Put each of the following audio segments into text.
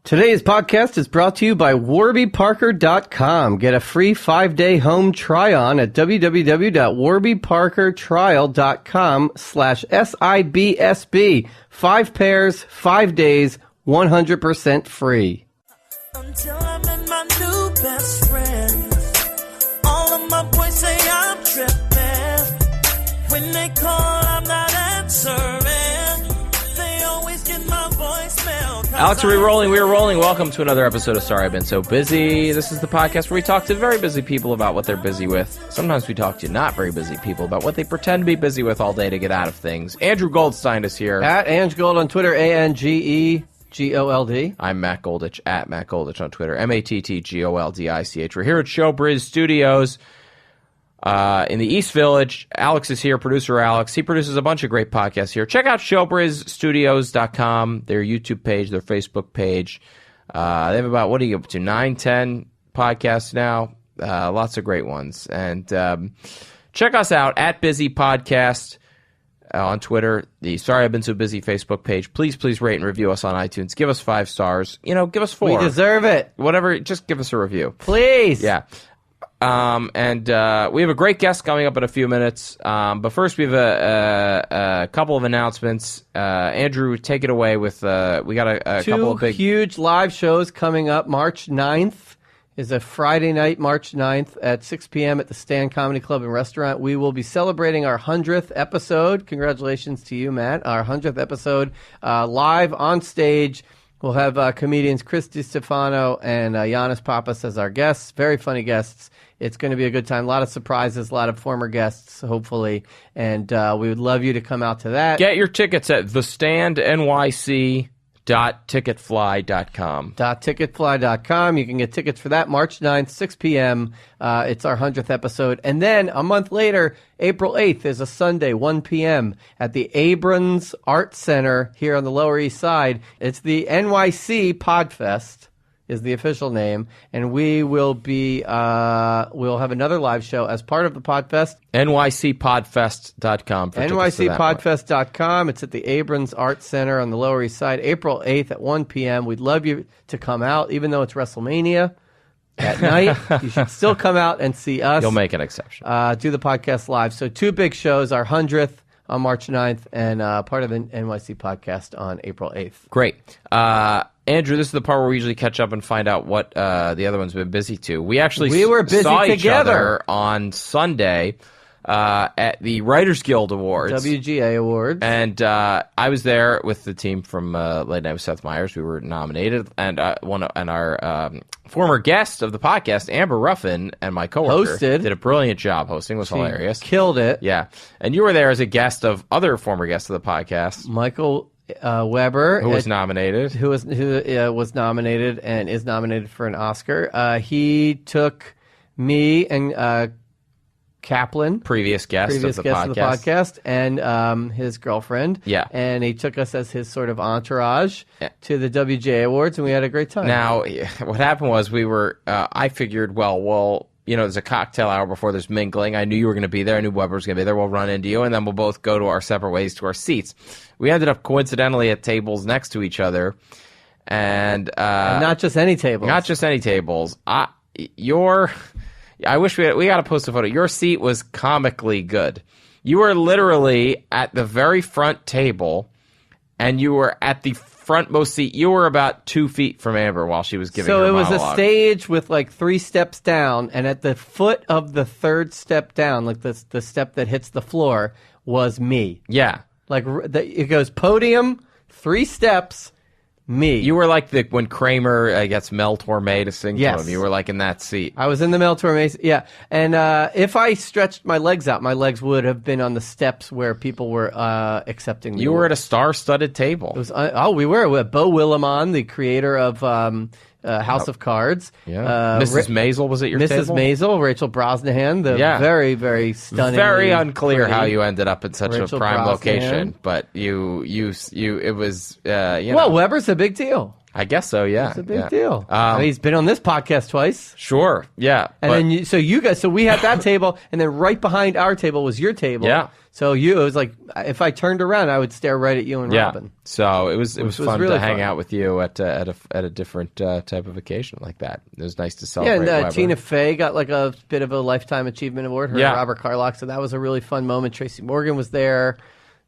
Today's podcast is brought to you by warbyparker.com. Get a free 5-day home try-on at www.warbyparkertrial.com/SIBSB. 5 pairs, 5 days, 100% free. Until I met my new best friend. All of my boys say I'm tripping. When they call, I'm not answering. They always get my voicemail. Alex, are we rolling? We are rolling. Welcome to another episode of Sorry I've Been So Busy. This is the podcast where we talk to very busy people about what they're busy with. Sometimes we talk to not very busy people about what they pretend to be busy with all day to get out of things. Andrew Goldstein is here. At Ange Gold on Twitter, ANGEGOLD. I'm Matt Goldich, at Matt Goldich on Twitter, MATTGOLDICH. We're here at Showbiz Studios in the East Village. Alex is here, producer Alex. He produces a bunch of great podcasts here. Check out showbizstudios.com, their YouTube page, their Facebook page. They have about, what are you up to, 9, 10 podcasts now? Lots of great ones. And check us out at Busy Podcast on Twitter, the Sorry I've Been So Busy Facebook page. Please rate and review us on iTunes. Give us 5 stars. You know, give us 4. We deserve it. Whatever, just give us a review. Please. Yeah. And we have a great guest coming up in a few minutes. But first, we have a couple of announcements. Andrew, take it away with we got a couple of big... huge live shows coming up. March 9th is a Friday night, March 9th at 6 p.m. at the Stand Comedy Club and Restaurant. We will be celebrating our 100th episode. Congratulations to you, Matt. Our 100th episode live on stage. We'll have comedians Chris DiStefano and Giannis Papas as our guests. Very funny guests. It's going to be a good time. A lot of surprises, a lot of former guests, hopefully. And we would love you to come out to that. Get your tickets at thestandnyc.ticketfly.com. .ticketfly.com. You can get tickets for that March 9th, 6 p.m. It's our 100th episode. And then a month later, April 8th is a Sunday, 1 p.m. at the Abrams Art Center here on the Lower East Side. It's the NYC Podfest is the official name, and we will be we'll have another live show as part of the Podfest. NYCPodfest.com. NYCPodfest.com. It's at the Abrams Art Center on the Lower East Side, April 8th at 1 p.m. We'd love you to come out, even though it's WrestleMania at night. You should still come out and see us. You'll make an exception. Do the podcast live. So 2 big shows, our 100th on March 9th and part of the NYC podcast on April 8th. Great. Andrew, this is the part where we usually catch up and find out what the other one's been busy to. We were busy saw together. Each other on Sunday at the Writers Guild Awards. WGA Awards. And I was there with the team from Late Night with Seth Meyers. We were nominated. And our former guest of the podcast, Amber Ruffin, and my coworker did a brilliant job hosting. It was hilarious. Killed it. Yeah. And you were there as a guest of other former guests of the podcast. Michael Weber, who was nominated, who was nominated and is nominated for an Oscar. He took me and Kaplan, previous guest of the podcast, and his girlfriend. Yeah, and he took us as his sort of entourage to the WGA Awards, and we had a great time. Now, what happened was we were. I figured, well. You know, there's a cocktail hour before there's mingling. I knew you were going to be there. I knew Weber was going to be there. We'll run into you, and then we'll both go to our separate ways to our seats. We ended up coincidentally at tables next to each other. And not just any tables. Not just any tables. I wish we got to post a photo. Your seat was comically good. You were literally at the very front table, and you were at the frontmost seat. You were about 2 feet from Amber while she was giving her monologue. So it was a stage with like 3 steps down, and at the foot of the 3rd step down, like the step that hits the floor, was me. Yeah. Like it goes podium, 3 steps, me. You were like when Kramer gets Mel Torme to sing to Yes. him. You were like in that seat. I was in the Mel Torme, yeah. And if I stretched my legs out, my legs would have been on the steps where people were accepting me. You were at a star-studded table. It was, we were with Bo Willimon, the creator of House of Cards. Yeah. Mrs. Maisel was at your table? Mrs. Maisel, Rachel Brosnahan, the very, very stunning. Very unclear how you ended up in such Rachel a prime Brosnahan. location, but it was, Well, Weber's a big deal. I guess so. Yeah, It's a big deal. I mean, he's been on this podcast twice. Sure. Yeah. And then you guys, so we had that table, and then right behind our table was your table. Yeah. So it was like, if I turned around, I would stare right at you and Robin. So it was fun really to hang fun. out with you at a different type of occasion like that. It was nice to celebrate. Yeah, and Weber. Tina Fey got like a bit of a Lifetime Achievement Award. Her and Robert Carlock. So that was a really fun moment. Tracy Morgan was there.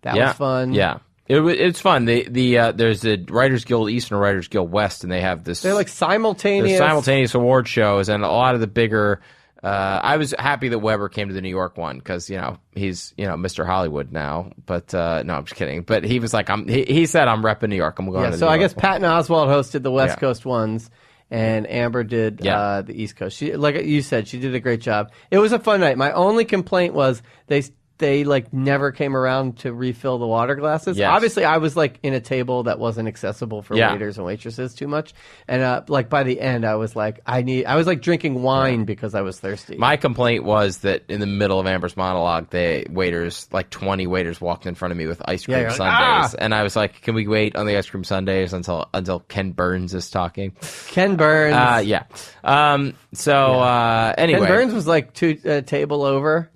That was fun. Yeah. It's fun. There's a Writers Guild East and a Writers Guild West, and they have this. They're like simultaneous award shows, and a lot of the bigger. I was happy that Weber came to the New York one because he's Mr. Hollywood now. But no, I'm just kidding. But he was like, he said I'm repping New York. I'm going to the so New I York guess one. Patton Oswalt hosted the West Coast ones, and Amber did the East Coast. She, like you said, she did a great job. It was a fun night. My only complaint was they like never came around to refill the water glasses. Yes. Obviously, I was like in a table that wasn't accessible for waiters and waitresses too much, and like by the end, I was like, I was like drinking wine because I was thirsty. My complaint was that in the middle of Amber's monologue, like 20 waiters walked in front of me with ice cream you're like, sundaes, and I was like, can we wait on the ice cream sundaes until Ken Burns is talking? Ken Burns, Anyway, Ken Burns was like table over.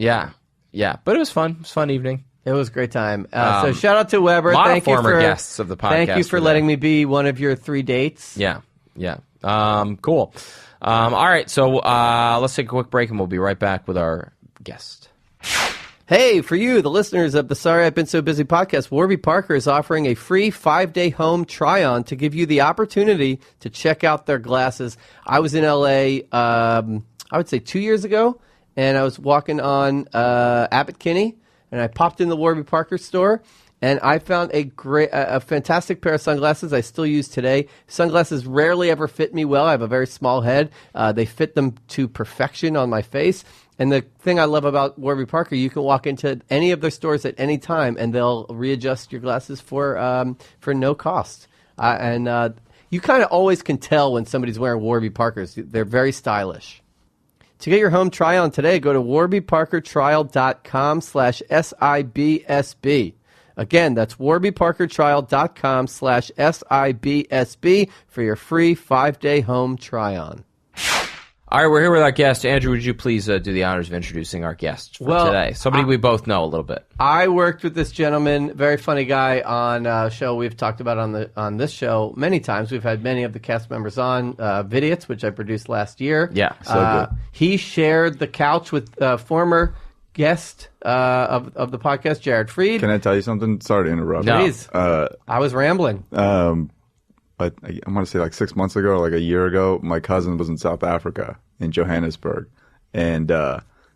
Yeah, but it was fun. It was a fun evening. It was a great time. So shout out to Weber. A lot Thank of former you for guests of the podcast. Thank you for letting me be one of your 3 dates. Yeah. Cool. All right, so let's take a quick break, and we'll be right back with our guest. Hey, for you, the listeners of the Sorry I've Been So Busy podcast, Warby Parker is offering a free 5-day home try-on to give you the opportunity to check out their glasses. I was in L.A., I would say 2 years ago, and I was walking on Abbott Kinney, and I popped in the Warby Parker store, and I found a fantastic pair of sunglasses I still use today. Sunglasses rarely ever fit me well. I have a very small head. They fit them to perfection on my face. And the thing I love about Warby Parker, you can walk into any of their stores at any time, and they'll readjust your glasses for no cost. And you kind of always can tell when somebody's wearing Warby Parkers. They're very stylish. To get your home try-on today, go to warbyparkertrial.com/SIBSB. Again, that's warbyparkertrial.com/SIBSB for your free 5-day home try-on. All right, we're here with our guest. Andrew, would you please do the honors of introducing our guest for today? Somebody we both know a little bit. I worked with this gentleman, very funny guy, on a show we've talked about on this show many times. We've had many of the cast members on, Vidiots, which I produced last year. Yeah, so good. He shared the couch with former guest of the podcast, Jared Freed. Can I tell you something? Sorry to interrupt. No. Please. I was rambling. But I want to say like 6 months ago, or like a year ago, my cousin was in South Africa, in Johannesburg, and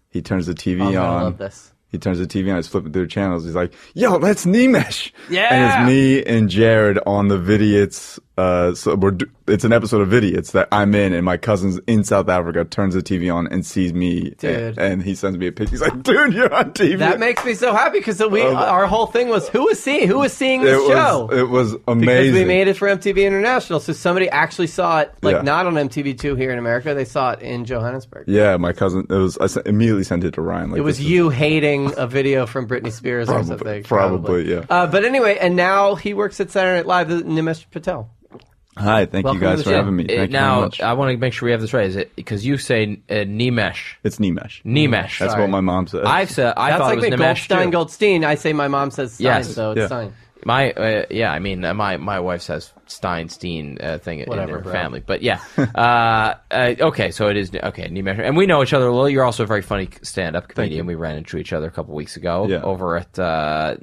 he turns the TV on. I love this. He turns the TV on, he's flipping through the channels. He's like, yo, that's Nimesh. Yeah. And it's me and Jared on the Vidiots. It's an episode of Vidiots that I'm in, and my cousin's in South Africa, turns the TV on and sees me. Dude. And he sends me a picture. He's like, dude, you're on TV. That makes me so happy because our whole thing was who was seeing this show. It was amazing. Because we made it for MTV International, so somebody actually saw it, not on MTV2 here in America. They saw it in Johannesburg. Yeah, my cousin. I immediately sent it to Ryan. Like, It was you hating a video from Britney Spears or something. Probably, yeah. But anyway, and now he works at Saturday Night Live, Nimesh Patel. Hi, thank Welcome you guys to the for show. having me. Thank you Now, very much. I want to make sure we have this right. Is it because you say Nimesh? It's Nimesh. Nimesh. That's what my mom says. I That's thought like it was me, Nimesh Goldstein, too. Goldstein. I say my mom says Stein, Yes. so it's Yeah. Stein. My wife says Steen thing Whatever, in her bro. family, but yeah. Okay, so it is Nimesh, and we know each other a little. You're also a very funny stand-up comedian. We ran into each other a couple weeks ago over at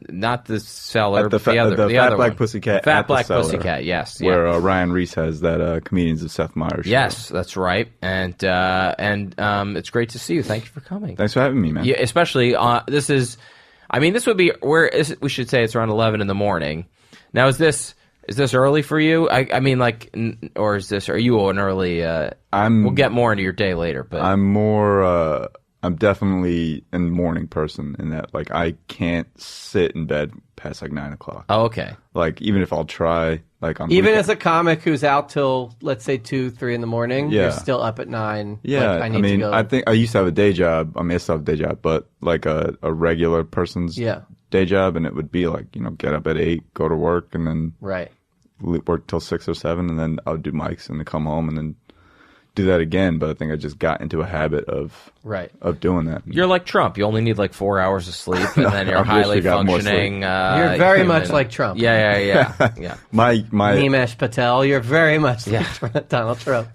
not the Cellar, At the but Fat other Black one. Pussycat. Fat at the Black Cellar, Pussycat. Yes, where Ryan Reese has that Comedians of Seth Meyers show. yes, that's right, and it's great to see you. Thank you for coming. Thanks for having me, man. Yeah, especially this would be we should say it's around 11 in the morning. Now, is this early for you? I mean, like, or are you an early? We'll get more into your day later, but I'm definitely a morning person in that, like, I can't sit in bed past like 9 o'clock. Oh, okay. Like, even if I'll try, like, on Even weekend- as a comic who's out till, let's say, 2, 3 in the morning, Yeah. you're still up at 9. Yeah, Like, I need to go. I think I used to have a day job. I mean, I still have a day job, but like a regular person's day job, and it would be like, get up at 8, go to work, and then Right. work till 6 or 7, and then I would do mics and then come home and then do that again. But I think I just got into a habit of doing that. You're like Trump. You only need like 4 hours of sleep, and then you're highly functioning. You're very much like Trump. Yeah. my Nimesh Patel. You're very much like Donald Trump.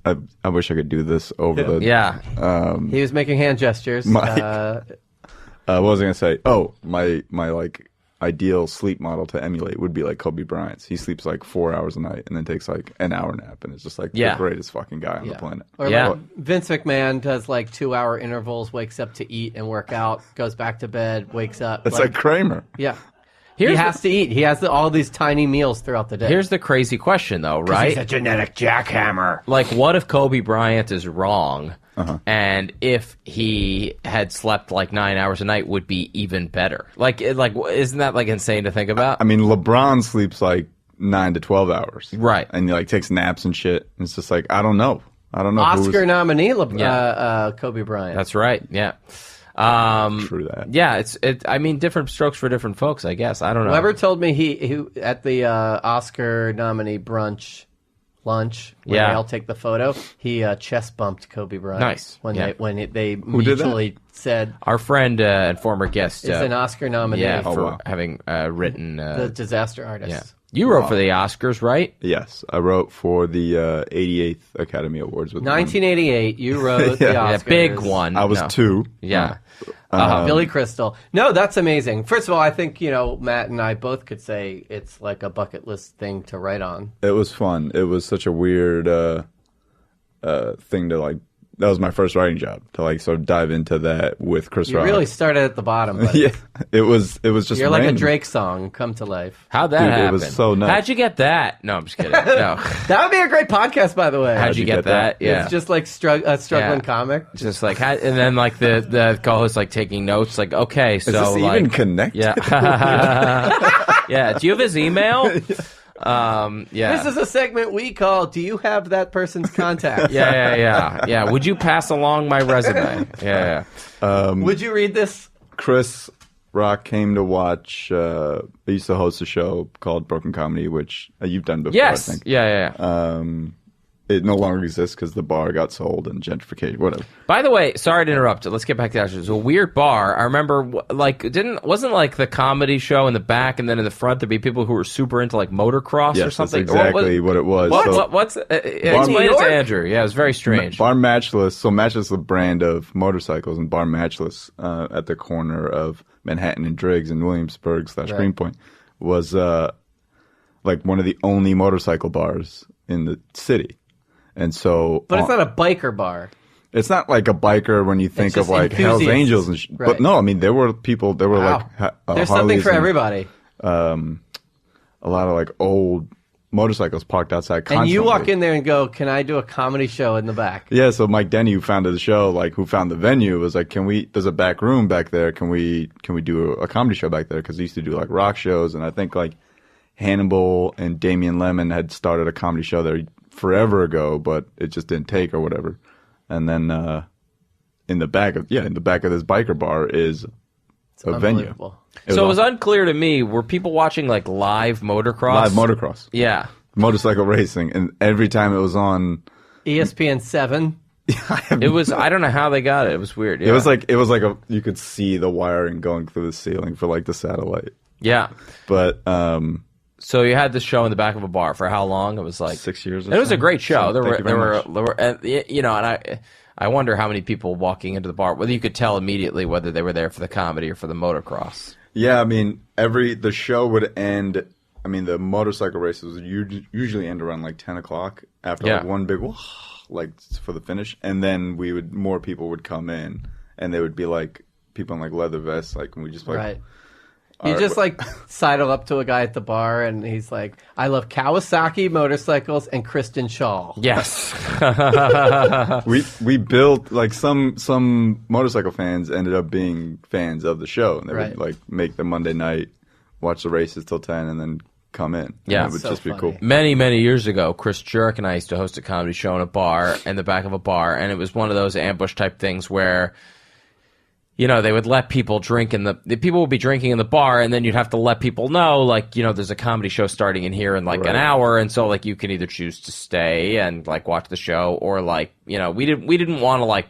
I wish I could do this over the. Yeah. He was making hand gestures. What was I gonna say? Oh, my like ideal sleep model to emulate would be like Kobe Bryant's. He sleeps like 4 hours a night and then takes like an hour nap, and it's just like the greatest fucking guy on the planet. Or like Vince McMahon does like 2-hour intervals, wakes up to eat and work out, goes back to bed, wakes up. It's like Kramer. Yeah. He has to eat. He has all these tiny meals throughout the day. Here's the crazy question, though, right? He's a genetic jackhammer. Like, what if Kobe Bryant is wrong, and if he had slept like 9 hours a night, would be even better? Like, isn't that like insane to think about? I mean, LeBron sleeps like 9 to 12 hours, right? And he like takes naps and shit. And it's just like I don't know. Oscar nominee Kobe Bryant. That's right. Yeah. True that. Yeah, I mean, different strokes for different folks, I guess. I don't know. Weber told me he at the Oscar nominee lunch when they all take the photo, he chest bumped Kobe Bryant. Nice. When they mutually said our friend and former guest is an Oscar nominee for having written the Disaster Artist. Yeah. You wrote for the Oscars, right? Yes, I wrote for the 88th Academy Awards with 1988. You wrote the Oscars. The big one. I was 2. Yeah. Billy Crystal. No, that's amazing. First of all, I think, Matt and I both could say it's like a bucket list thing to write on. It was fun. It was such a weird thing to like. That was my first writing job, to like sort of dive into that with Chris Rock. You really started at the bottom. Buddy. Yeah, it was just. You're random. like a Drake song come to life. How'd that happen? It was so nuts. How'd you get that? No, I'm just kidding. No. That would be a great podcast, by the way. How'd you get that? Yeah, it's just like struggling comic. Just like, and then like the co-host like taking notes, like, okay, so is this like, even connected? Yeah, yeah. Do you have his email? This is a segment we call "Do you have that person's contact?" Yeah. Would you pass along my resume? Yeah. Would you read this? Chris Rock came to watch. I used to host a show called Broken Comedy, which you've done before. Yes. I think. Yeah. It no longer exists because the bar got sold and gentrification, whatever. By the way, sorry to interrupt. Let's get back to that. It was a weird bar. I remember, like, wasn't like the comedy show in the back and then in the front there'd be people who were super into like motocross or something. That's exactly what it was. What's explain it to Andrew? Yeah, it was very strange. Bar Matchless. So Matchless is a brand of motorcycles, and Bar Matchless at the corner of Manhattan and Driggs in Williamsburg / Greenpoint was like one of the only motorcycle bars in the city. And so, but it's not a biker bar. It's not like a biker when you think of like Hell's Angels and but no, I mean there were people. There were like there's something for everybody. A lot of like old motorcycles parked outside constantly. And you walk in there and go, "Can I do a comedy show in the back?" Yeah. So Mike Denny, who founded the show, like who found the venue, was like, there's a back room back there. Can we do a comedy show back there? Because he used to do like rock shows, and I think like Hannibal and Damian Lemon had started a comedy show there forever ago, but it just didn't take or whatever. And then in the back of this biker bar is a venue. So it was unclear to me, were people watching like live motocross? Live motocross. Yeah. Motorcycle racing. And every time it was on ESPN 7. It was, I don't know how they got it. It was weird. Yeah. It was like you could see the wiring going through the ceiling for like the satellite. Yeah. But so you had this show in the back of a bar for how long? It was like 6 years. It was a great show. So there were, and I wonder how many people walking into the bar, whether you could tell immediately whether they were there for the comedy or for the motocross. Yeah, I mean, the show would end. I mean, the motorcycle races would usually end around like 10 o'clock after like one big like for the finish, and then more people would come in, and they would be like people in like leather vests, like, and we just like. Right. You just like sidle up to a guy at the bar and he's like, "I love Kawasaki motorcycles and Kristen Shaw." Yes. we built like some motorcycle fans ended up being fans of the show, and they would like make the Monday night, watch the races till 10, and then come in. Yeah, and it would just be cool. Many years ago, Chris Jurek and I used to host a comedy show in a bar in the back of a bar, and it was one of those ambush type things where they would let people drink the people would be drinking in the bar, and then you'd have to let people know, like, there's a comedy show starting in here in like an hour, and so like you can either choose to stay and like watch the show, or like, we didn't want to like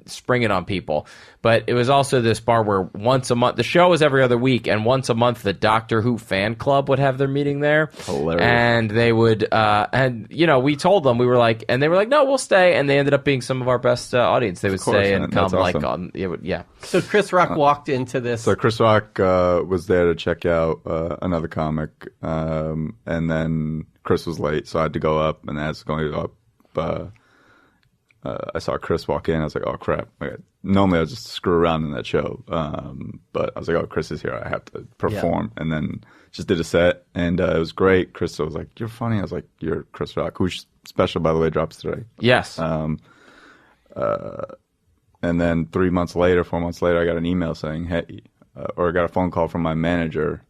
spring it on people. But it was also this bar where once a month, the show was every other week, and once a month the Doctor Who fan club would have their meeting there. Hilarious. And they would we told them, we were like, and they were like, no, we'll stay, and they ended up being some of our best audience. They would stay and come awesome. like on yeah. So Chris Rock walked into this. So Chris Rock was there to check out another comic, and then Chris was late, so I had to go up, and as going up, I saw Chris walk in. I was like, oh, crap. Normally I would just screw around in that show. But I was like, oh, Chris is here. I have to perform. Yeah. And then just did a set, and it was great. Chris was like, you're funny. I was like, you're Chris Rock, who's special, by the way, drops today. Yes. And then 4 months later, I got an email saying, hey, or I got a phone call from my manager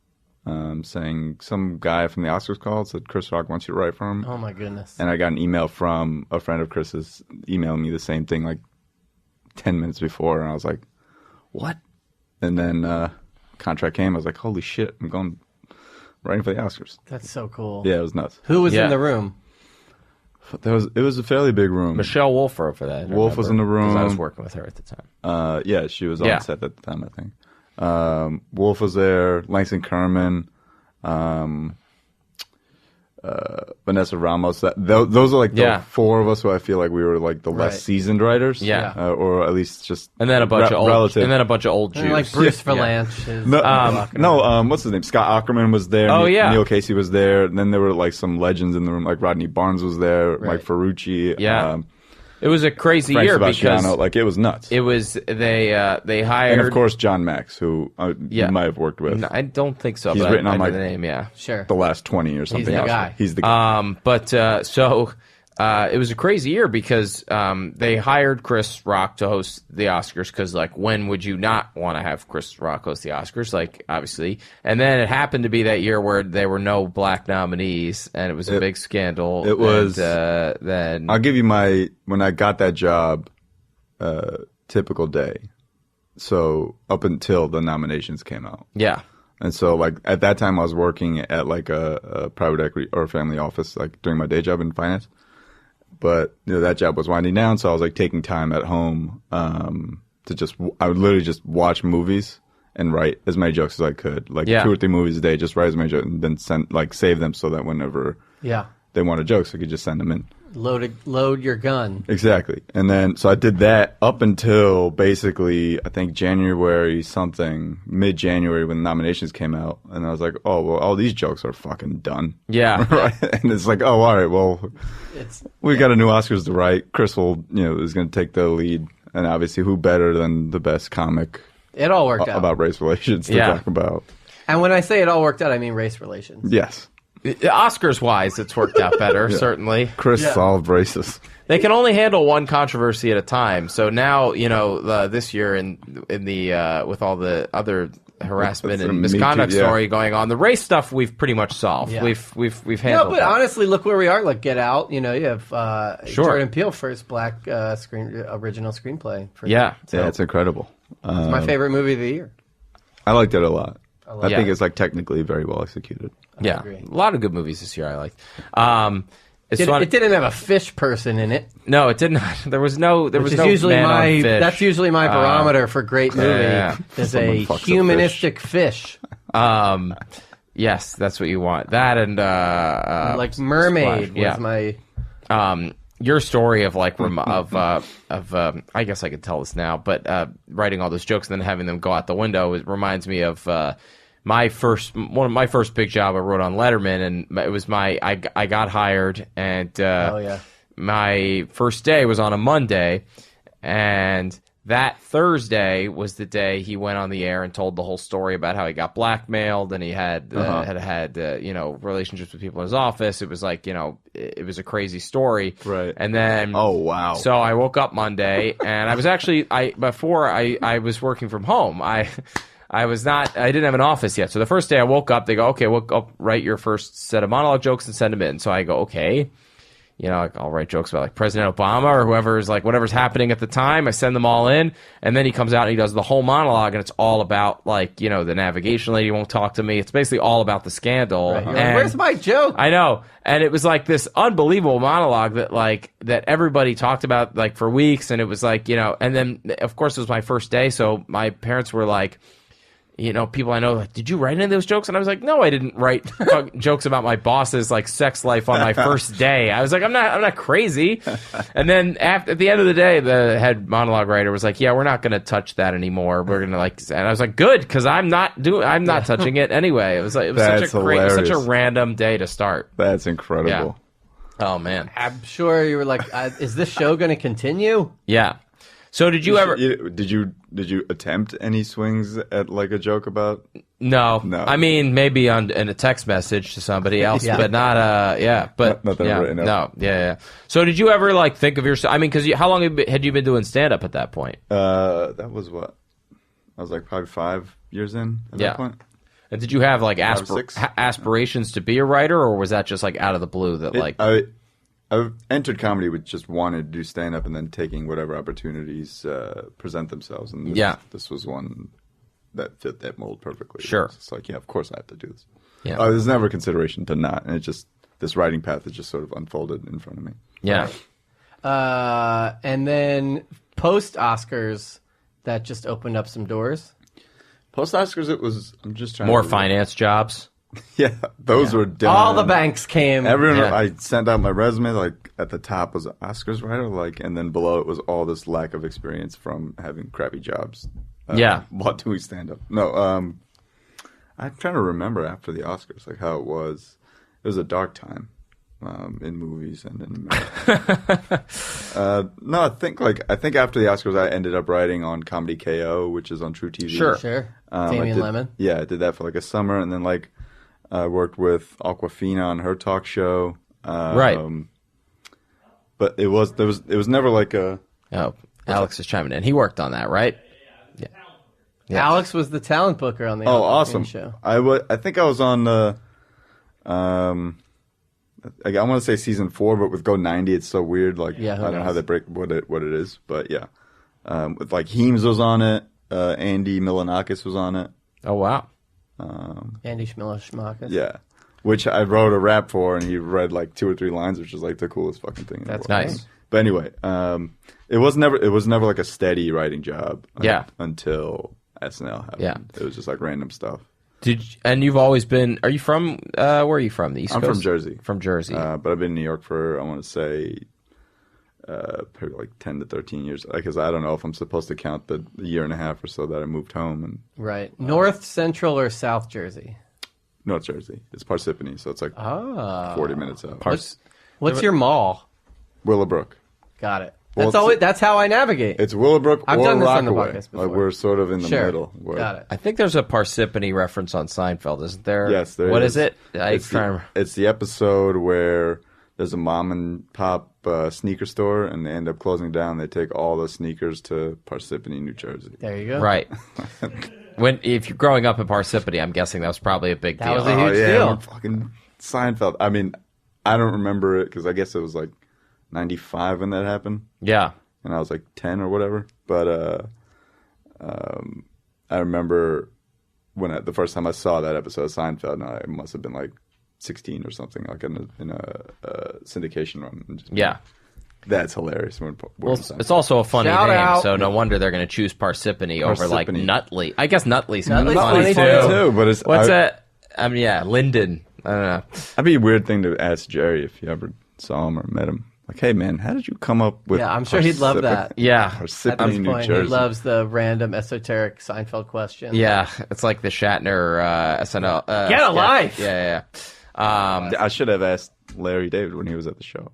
saying some guy from the Oscars called, said Chris Rock wants you to write for him. Oh, my goodness. And I got an email from a friend of Chris's emailing me the same thing like 10 minutes before, and I was like, what? And then contract came. I was like, holy shit, I'm going writing for the Oscars. That's so cool. Yeah, it was nuts. Who was in the room? It was a fairly big room. Michelle Wolf wrote for that. Wolf was in the room. Because I was working with her at the time. Yeah, she was on set at the time, I think. Wolf was there, Langston Kerman, Vanessa Ramos. Those are like the four of us who I feel like we were like the less seasoned writers. Yeah. Or at least just and then a bunch of old relative. And then a bunch of old Jews. Like Bruce Valanche. What's his name? Scott Aukerman was there. Oh, yeah. Neil Casey was there. And then there were like some legends in the room, like Rodney Barnes was there, Mike Ferrucci. Yeah. It was a crazy Frank year Sebastiano. because like it was nuts. it was they hired, and of course John Max, who you might have worked with. No, I don't think so. He's but written I on know my the name. Yeah, Sure. the last 20 or something. the guy. He's the guy. It was a crazy year because they hired Chris Rock to host the Oscars because, like, when would you not want to have Chris Rock host the Oscars? Like, obviously. And then it happened to be that year where there were no black nominees, and it was a big scandal. It was. And, then I'll give you when I got that job, typical day. So up until the nominations came out. Yeah. And so, like, at that time, I was working at, like, a private equity or family office, like, during my day job in finance. But, that job was winding down, so I was, like, taking time at home I would literally just watch movies and write as many jokes as I could. Like, 2 or 3 movies a day, just write as many jokes and then save them so that whenever they wanted jokes, I could just send them in. Load your gun. Exactly. And then, so I did that up until basically, I think mid-January when the nominations came out. And I was like, oh, well, all these jokes are fucking done. Yeah. Right? And it's like, oh, all right, well, we got a new Oscars to write. Chris is going to take the lead. And obviously, who better than the best comic It all worked out. About race relations to talk about. And when I say it all worked out, I mean race relations. Yes. Oscars-wise, it's worked out better, certainly. Chris solved races. They can only handle one controversy at a time. So now, this year in the with all the other harassment and misconduct story going on, the race stuff we've pretty much solved. Yeah. We've handled. No, but honestly, look where we are. Like Get Out. You have Jordan Peele first black original screenplay. It's incredible. It's my favorite movie of the year. I liked it a lot. I think it's like technically very well executed. Yeah, a lot of good movies this year I liked. It didn't have a fish person in it. No, it didn't. There was no That's usually my barometer for great movie. Is a humanistic fish. Yes, that's what you want. That and like Mermaid was my. Your story of like I guess I could tell this now, but writing all those jokes and then having them go out the window, it reminds me of one of my first big job I wrote on Letterman, and it was I got hired, and my first day was on a Monday, and that Thursday was the day he went on the air and told the whole story about how he got blackmailed and he had relationships with people in his office. It was like, it was a crazy story. Right. And then oh wow. So I woke up Monday and I was actually before I was working from home. I didn't have an office yet. So the first day I woke up, they go, okay, we'll write your first set of monologue jokes and send them in. So I go, okay. You know, like I'll write jokes about like President Obama or whoever's like whatever's happening at the time. I send them all in, and then he comes out and he does the whole monologue, and it's all about like, you know, the navigation lady won't talk to me. It's basically all about the scandal. Right. You're like, And where's my joke? I know, and it was like this unbelievable monologue that everybody talked about like for weeks, and it was like, you know, and then of course it was my first day, so my parents were like, you know, people I know, like, did you write any of those jokes? And I was like, no, I didn't write jokes about my boss's like sex life on my first day. I was like, I'm not crazy. And then at the end of the day, the head monologue writer was like, yeah, we're not going to touch that anymore. We're going to like, and I was like, good, because I'm not touching it anyway. It was like, it was such a random day to start. That's incredible. Yeah. Oh man, I'm sure you were like, is this show going to continue? yeah. So did you ever? Did you attempt any swings at like a joke about? No. No. I mean, maybe in a text message to somebody else, Yeah. but not. Yeah, but Nothing yeah, written up. no, yeah. So did you ever like think of yourself? I mean, because how long had you been doing stand up at that point? That was what? I was like probably 5 years in at Yeah. that point. And did you have like 5 or 6. aspirations to be a writer, or was that just like out of the blue that like? I entered comedy with just wanting to do stand up and then taking whatever opportunities present themselves. And this was one that fit that mold perfectly. Sure. It's like, yeah, of course I have to do this. Yeah. There's never a consideration to not. And it just, this writing path has just sort of unfolded in front of me. Yeah. And then post Oscars, that just opened up some doors. Post Oscars, it was, I'm just trying More to finance jobs. Yeah, those were done. All the banks came. Everyone, Yeah. I sent out my resume, like at the top was Oscars writer, like, and then below it was all this lack of experience from having crappy jobs. Yeah. While doing stand up. No, I'm trying to remember after the Oscars, like how it was. It was a dark time in movies and in America. No, I think after the Oscars, I ended up writing on Comedy KO, which is on True TV. Sure. Damian Lemon. Yeah, I did that for like a summer, and then like I worked with Aquafina on her talk show. Right. But it was never like a. Oh, Alex is chiming in. He worked on that, right? Yeah. Yeah. Alex was the talent booker on the Oh, Aquafina awesome! show. I think I was on the. I want to say season 4, but with Go 90, it's so weird. Like, Yeah, I who don't know how knows? they break what it is, but yeah. With like Heems was on it. Andy Milanakis was on it. Oh wow. Andy Schmakis. Yeah. Which I wrote a rap for, and he read like 2 or 3 lines, which is like the coolest fucking thing in the That's world. nice. But anyway, it was never like a steady writing job. Yeah. Until SNL happened. Yeah. It was just like random stuff. And you've always been? Are you from? Where are you from? The East I'm Coast? from Jersey. From Jersey. But I've been in New York for, I want to say, probably like 10 to 13 years. Because I don't know if I'm supposed to count the year and a half or so that I moved home. And Right. North, Central, or South Jersey? North Jersey. It's Parsippany, so it's like 40 minutes out. What's your mall? Willowbrook. Got it. Well, That's how I navigate. It's Willowbrook I've or done this on the Rockaway. podcast before. Like we're sort of in the Sure. middle. Where- Got it. I think there's a Parsippany reference on Seinfeld, isn't there? Yes, there is. What is it? It's the episode where there's a mom and pop sneaker store, and they end up closing down. They take all the sneakers to Parsippany, New Jersey. There you go. Right. If you're growing up in Parsippany, I'm guessing that was probably a big That deal. was a huge deal. when fucking Seinfeld. I mean, I don't remember it because I guess it was like 95 when that happened, Yeah. and I was like 10 or whatever. But I remember when the first time I saw that episode of Seinfeld, and I must have been like 16 or something, like in a syndication run. And just, Yeah. that's hilarious. Well, it's also a funny Shout name, out. so no wonder they're going to choose Parsippany over like Parsippany. Nutley. I guess Nutley's Nutley's funny funny, too. too. But it's What's that? I mean, yeah, Linden. I don't know. That'd be a weird thing to ask Jerry if you ever saw him or met him. Like, hey man, how did you come up with? Yeah, I'm sure he'd love that. Yeah. At Parsippany, this New point, Jersey. he loves the random esoteric Seinfeld question. Yeah, it's like the Shatner SNL. Get a sketch. life! Yeah. I should have asked Larry David when he was at the show.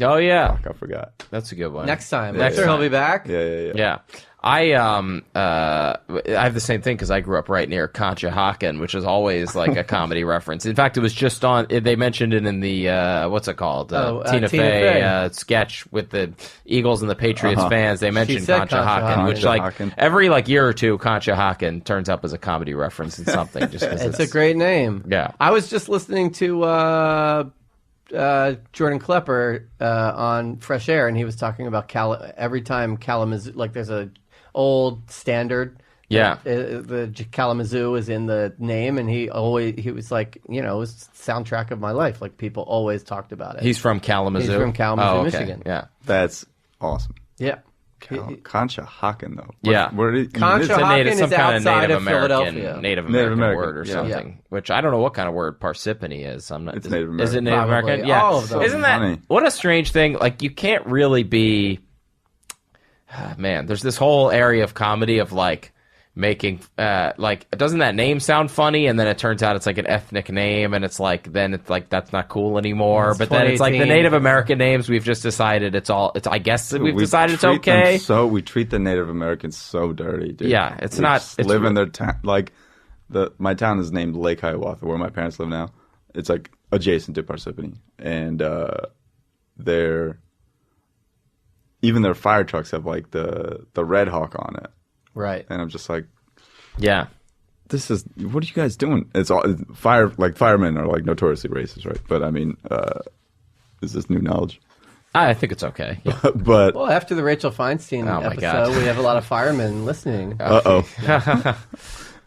Oh yeah, Fuck, I forgot. that's a good one. Next time. Next I'm sure time. he'll be back. Yeah. Yeah. I have the same thing because I grew up right near Conshohocken, which is always like a comedy reference. In fact, it was just on. They mentioned it in the what's it called? Tina Fey sketch with the Eagles and the Patriots fans. They mentioned said Conshohocken, which like Conshohocken. every like year or two, Conshohocken turns up as a comedy reference in something. Just 'cause It's a great name. Yeah. I was just listening to Jordan Klepper on Fresh Air, and he was talking about every time Kalamazoo, like there's a old standard. Yeah. The Kalamazoo is in the name, and he was like, it was the soundtrack of my life. Like people always talked about it. He's from Kalamazoo. He's from Kalamazoo, oh, okay. Michigan. Yeah. That's awesome. Yeah. Conshohocken, though. Yeah. Where did Conshohocken is some kind of outside Native of American, Philadelphia. Native American word or yeah. something, which I don't know what kind of word parsippany is. I'm not. It's is, Native Is it American. Native Probably. American? Yeah. All of them. Isn't that Funny. what a strange thing? Like you can't really be. Man, there's this whole area of comedy of like making like doesn't that name sound funny, and then it turns out it's like an ethnic name, and it's like then it's like that's not cool anymore. But then it's like the 2018. Native American names we've just decided it's I guess we've decided it's treat them okay. So we treat the Native Americans so dirty, dude. Yeah, it's We not- just it's live in their town. Like my town is named Lake Hiawatha, where my parents live now. It's like adjacent to Parsippany, and even their fire trucks have like the Red Hawk on it. Right. And I'm just like, Yeah. what are you guys doing? It's all firemen are like notoriously racist, right? But I mean, is this new knowledge? I think it's okay. Yeah. But Well, after the Rachel Feinstein Oh, my episode, God. we have a lot of firemen listening.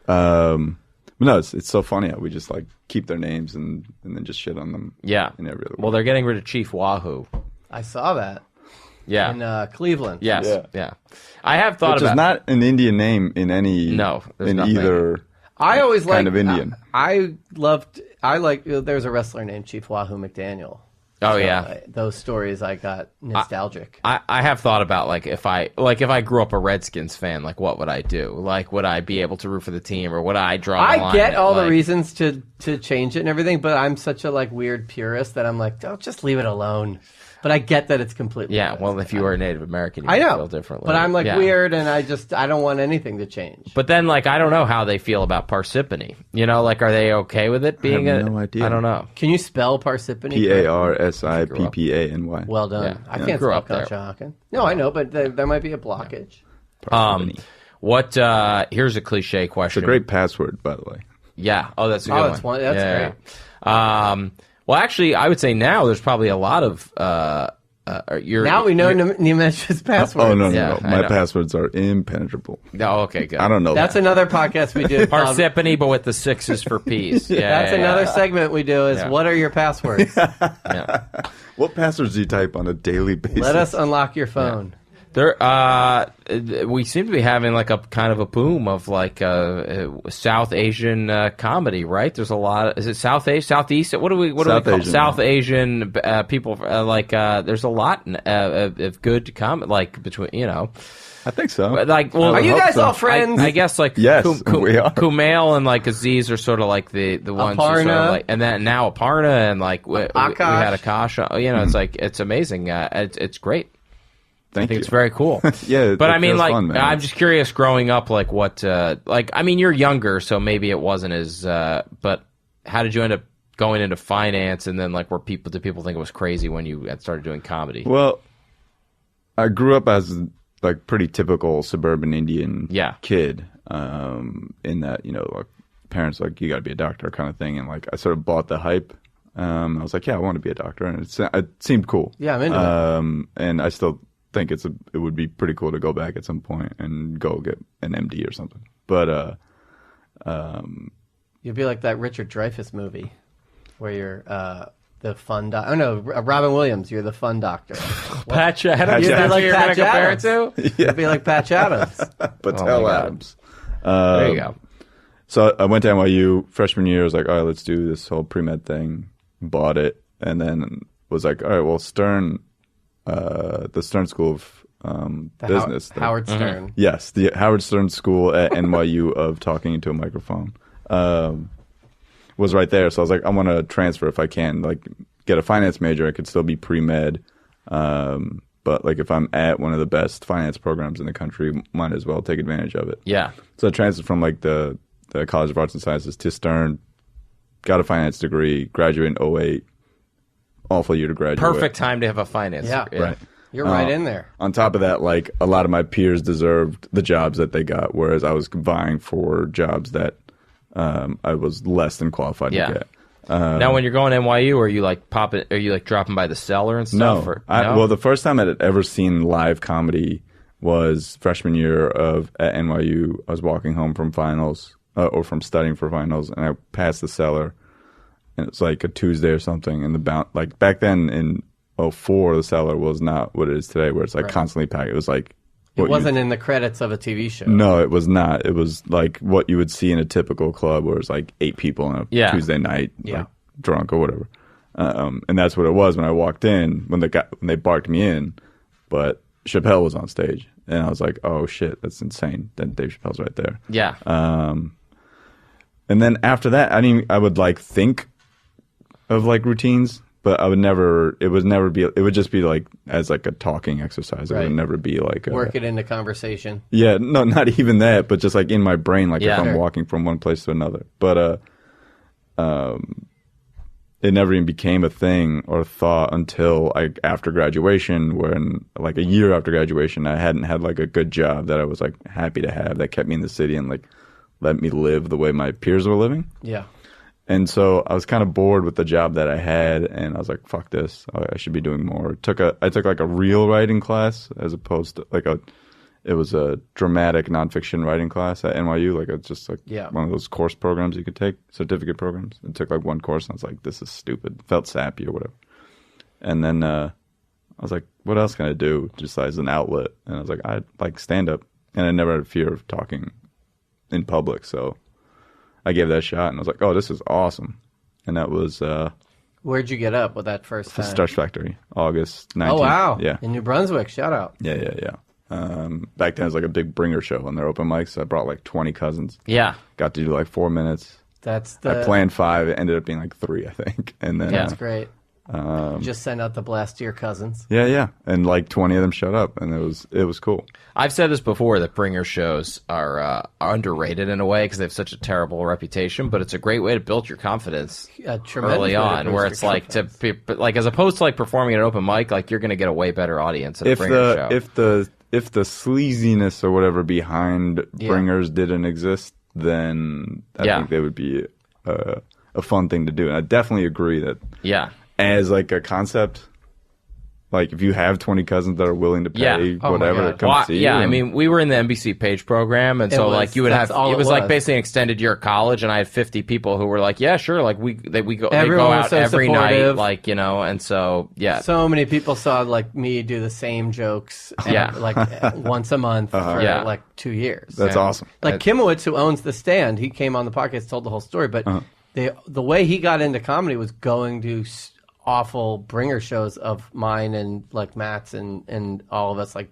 no, it's so funny how we just like keep their names and then just shit on them. Yeah. In every other Well, way. they're getting rid of Chief Wahoo. I saw that Yeah. in Cleveland. Yes. Yeah. Yeah. I have thought Which about is not an Indian name in any No, there's in nothing. either. I always Kind liked of Indian. I like. There's a wrestler named Chief Wahoo McDaniel. Oh So, yeah. those stories I got nostalgic. I have thought about like if I grew up a Redskins fan, like what would I do? Like would I be able to root for the team, or would I draw the line? I get at, all the like- reasons to change it and everything, but I'm such a like weird purist that I'm like, don't just leave it alone. But I get that it's completely. Yeah, well, if you were a Native American, you I would know feel differently. but I'm like Yeah. weird, and I don't want anything to change. But then, like, I don't know how they feel about Parsippany. You know, like, are they okay with it being have no idea. I don't know. Can you spell Parsippany? Parsippany. Well done. Yeah. I Yeah. can't Grew spell up there. Conshohocken. No, I know, but there might be a blockage. What? Here's a cliche question. It's a great password, by the way. Yeah. Oh, that's a good that's one. that's Yeah, great. yeah. Well, actually, I would say now there's probably a lot of Now we know Nimesh's password. Oh no, Yeah, I my know. passwords are impenetrable. Oh, okay, good. I don't know. That's that. another podcast we do. called- Parsippany, but with the sixes for peas. Yeah, That's another segment we do. Is Yeah. what are your passwords? Yeah. What passwords do you type on a daily basis? Let us unlock your phone. There, we seem to be having like a kind of a boom of like South Asian comedy, right? There's a lot. Is it Southeast? What do we South call Asian, South Asian people? There's a lot of good comedy, like between I think so. like. Well, Are you hope guys so. all friends? I guess like Yes, we are. Kumail and like Aziz are sort of like the ones who sort of Aparna. like, and then now Aparna and like we had Akash. It's like it's amazing. It's great. Thank I think you. it's very cool. Yeah, but I mean, feels like, fun, man. I'm just curious. Growing up, like, what, I mean, you're younger, so maybe it wasn't as. But how did you end up going into finance, and then like, did people think it was crazy when you had started doing comedy? Well, I grew up as like pretty typical suburban Indian kid. In that like parents like you got to be a doctor kind of thing, and like I sort of bought the hype. I was like, yeah, I want to be a doctor, and it seemed cool. Yeah, I'm into that. And I still think it would be pretty cool to go back at some point and go get an MD or something. But You'd be like that Richard Dreyfuss movie where you're the fun doctor. Oh no, Robin Williams. You're the fun doctor. Patch Adams. You'd be like You're gonna Patch compare it Adams. to? You'd be like Patch Adams. Patel Oh my God. Adams. There you go. So I went to NYU freshman year. I was like, all right, let's do this whole pre-med thing. Bought it, and then was like, all right, well, Stern, the Stern School of Business. Howard Stern. Yes, the Howard Stern School at NYU of talking into a microphone was right there. So I was like, I want to transfer if I can, like get a finance major. I could still be pre-med, but like if I'm at one of the best finance programs in the country, might as well take advantage of it. Yeah. So I transferred from like the College of Arts and Sciences to Stern, got a finance degree, graduated in 2008. Awful year to graduate. Perfect time to have a finance. Yeah. degree. Right. You're right in there. On top of that, like a lot of my peers deserved the jobs that they got, whereas I was vying for jobs that I was less than qualified Yeah. to get. Now, when you're going to NYU, are you like popping? Are you like dropping by the cellar and stuff? No. Or, Well, the first time I had ever seen live comedy was freshman year at NYU. I was walking home from finals or from studying for finals, and I passed the cellar, and it's like a Tuesday or something. And like back then in '04, the cellar was not what it is today, where it's like constantly packed. It was like it wasn't in the credits of a TV show. No, it was not. It was like what you would see in a typical club, where it's like 8 people on a Tuesday night, like, drunk or whatever. And that's what it was when I walked in, when they barked me in. But Chappelle was on stage, and I was like, "Oh shit, that's insane!" Then Dave Chappelle's right there. Yeah. And then after that, I would like think of like routines, but I would never. It would just be like as like a talking exercise. It would never be like work it into conversation. Yeah, no, not even that, but just like in my brain, like if I'm walking from one place to another. But it never even became a thing or thought until after graduation, when like a year after graduation, I hadn't had like a good job that I was like happy to have, that kept me in the city and like let me live the way my peers were living. Yeah. And so I was kind of bored with the job that I had, and I was like, fuck this, I should be doing more. I took like a real writing class as opposed to like it was a dramatic nonfiction writing class at NYU. Like it's just like one of those course programs you could take, certificate programs. I took like one course, and I was like, this is stupid. Felt sappy or whatever. And then I was like, what else can I do just as an outlet? And I was like, I like stand up, and I never had a fear of talking in public, so I gave that a shot, and I was like, oh, this is awesome. And that was where'd you get up with that first time? Starch Factory, August 19th. Oh wow, yeah, in New Brunswick. Shout out. Yeah. Back then it was like a big bringer show on their open mics. So I brought like 20 cousins. Yeah. Got to do like 4 minutes. I planned 5. It ended up being like 3, I think. And then that's great. Just send out the blast to your cousins. Yeah. And like 20 of them showed up, and it was cool. I've said this before, that bringer shows are underrated in a way because they have such a terrible reputation, but it's a great way to build your confidence early on, where it's like like as opposed to like performing at an open mic, like you're going to get a way better audience at a bringer show. If the sleaziness or whatever behind bringers didn't exist, then I think they would be a fun thing to do. And I definitely agree that as like a concept, like if you have 20 cousins that are willing to pay whatever to come see you. I mean, we were in the NBC Page program, and so like you would have, it was like basically an extended year at college, and I had 50 people who were like, yeah, sure, like they go out so every supportive. night, like, you know, and so so many people saw like me do the same jokes like once a month for like 2 years. That's awesome. Like Kimowitz, who owns The Stand, he came on the podcast, told the whole story, but the way he got into comedy was going to awful bringer shows of mine and like Matt's and all of us like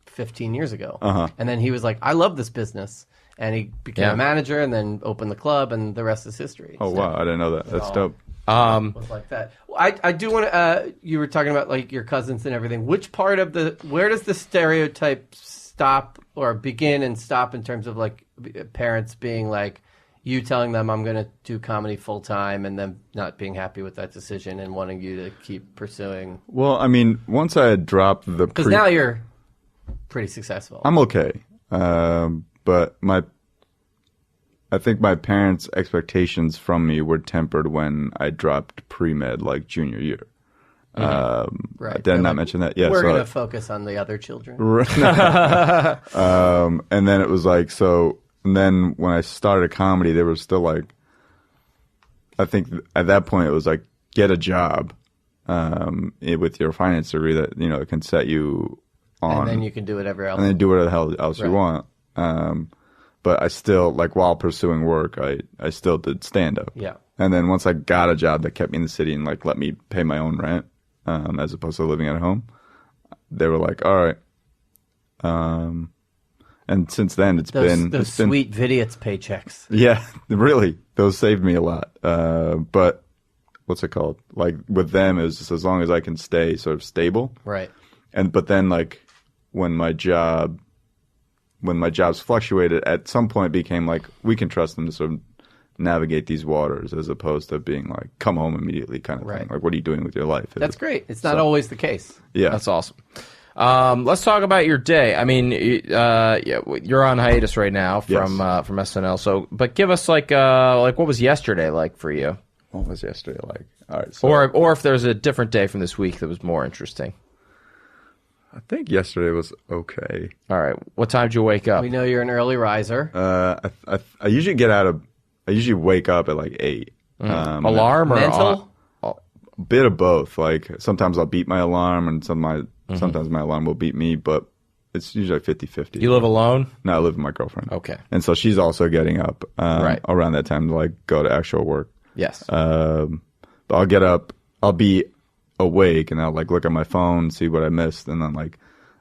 15 years ago. And then he was like, I love this business. And he became a manager and then opened the club, and the rest is history. Oh, wow. I didn't know that. That's dope. Was like that. Well, I do want to, you were talking about like your cousins and everything. Which part of where does the stereotype stop or begin and stop in terms of like parents being like, you telling them I'm going to do comedy full time, and them not being happy with that decision and wanting you to keep pursuing? Well, I mean, once I had dropped the because now you're pretty successful. I'm okay, but I think my parents' expectations from me were tempered when I dropped pre-med, like junior year. Right. Did I not mention that? Yeah. We're going to focus on the other children. And then it was like so. And then when I started comedy, they were still like, I think at that point it was like, get a job with your finance degree that, you know, it can set you on. And then you can do whatever else. And then do whatever the hell else you want. But I still, like while pursuing work, I still did stand-up. Yeah. And then once I got a job that kept me in the city and like let me pay my own rent as opposed to living at home, they were like, all right. And since then, it's been sweet Vidiot's paychecks. Yeah, really, those saved me a lot. But what's it called? Like with them, is just as long as I can stay sort of stable, right? But then like when my jobs fluctuated, at some point it became like we can trust them to sort of navigate these waters, as opposed to being like come home immediately kind of thing. Like what are you doing with your life? That's great. It's not always the case. Yeah, that's awesome. Let's talk about your day. I mean, you're on hiatus right now from SNL. So, but give us like what was yesterday like for you? What was yesterday like? All right. So Or if there's a different day from this week that was more interesting. I think yesterday was okay. All right. What time did you wake up? We know you're an early riser. I usually I usually wake up at like 8. Alarm or Mental? A bit of both. Like sometimes I'll beat my alarm, and sometimes my alarm will beat me. But it's usually 50-50. You live alone? No, I live with my girlfriend. Okay. And so she's also getting up around that time to like go to actual work. Yes. But I'll get up. I'll be awake, and I'll like look at my phone, see what I missed, and then like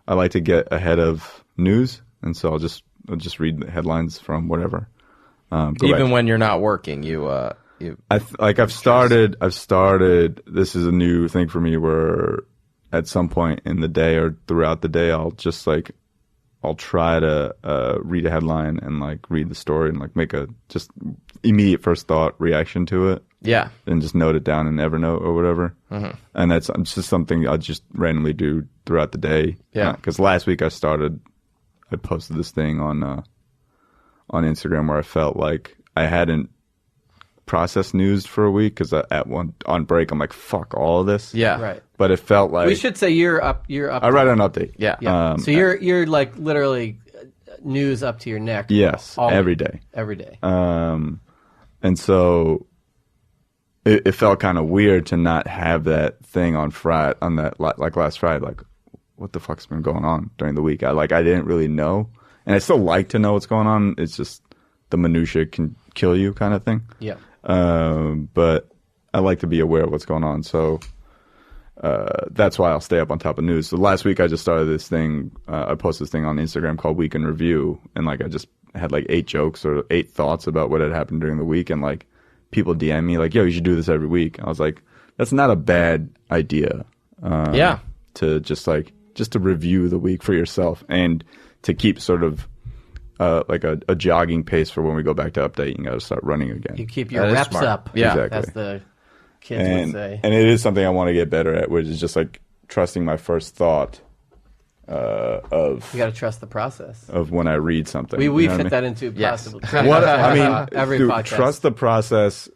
I like to get ahead of news, and so I'll just read the headlines from whatever. Even when you're not working, I've started. This is a new thing for me, where at some point in the day or throughout the day, I'll try to read a headline and like read the story and like make a just immediate first thought reaction to it. Yeah. And just note it down in Evernote or whatever. Mm-hmm. And that's just something I'll just randomly do throughout the day. Yeah. Because last week I posted this thing on Instagram where I felt like I hadn't processed news for a week because on break I'm like, fuck all of this. Yeah. Right. But it felt like We should say you're up. I write an update. Yeah. Yeah. So you're like literally news up to your neck. Yes. Every day. Every day. And so it felt kind of weird to not have that thing on that like last Friday. Like, what the fuck's been going on during the week? I didn't really know, and I still like to know what's going on. It's just the minutia can kill you, kind of thing. Yeah. But I like to be aware of what's going on. So that's why I'll stay up on top of news. So last week I just started this thing. I posted this thing on Instagram called Week in Review, and like I just had like 8 jokes or 8 thoughts about what had happened during the week, and like people DM me like, yo, you should do this every week. I was like, that's not a bad idea. To just to review the week for yourself and to keep sort of like a jogging pace for when we go back to update. You got to start running again. You keep your That is reps smart. up. Yeah. Exactly. As the kids would say. And it is something I want to get better at, which is just like trusting my first thought of You got to trust the process. of when I read something. We You know what I fit mean? that into Yes. possibly. What I mean, every dude, podcast. trust the process.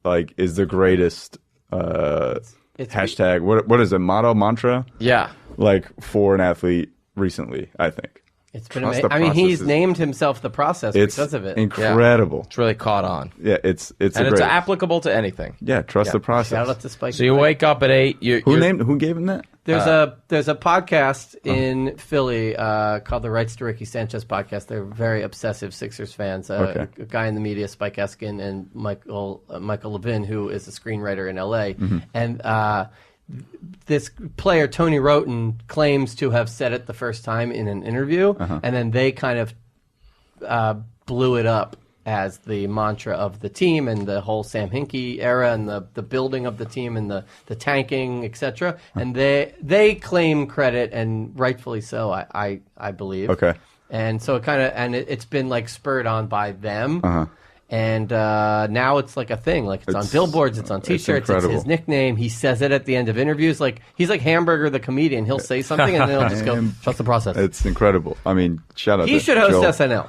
Like, is the greatest It's- hashtag. What is it? Motto, mantra? Yeah. Like for an athlete recently, I think It's been Trust amazing. the I mean, he's process is- named himself the process it's because of it. incredible. It's really caught on. Yeah, it's And a it's great. applicable to anything. Yeah, trust the process. Shout out to Spike. So you Lee. wake up at 8. Who gave him that? There's a podcast in Philly called the Rights to Ricky Sanchez podcast. They're very obsessive Sixers fans. Okay. A guy in the media, Spike Eskin, and Michael Levin, who is a screenwriter in L.A. Mm-hmm. And this player, Tony Roten, claims to have said it the first time in an interview, and then they kind of blew it up as the mantra of the team and the whole Sam Hinkie era and the building of the team and the tanking, etc. And they claim credit, and rightfully so, I believe. Okay. And so it's been like spurred on by them. And now it's like a thing. Like it's on billboards, it's on T-shirts, it's incredible. his nickname. He says it at the end of interviews. Like he's like Hamburger the comedian. He'll say something and then he'll just go, trust the process. It's incredible. I mean, shout out. He to should host Joel. SNL.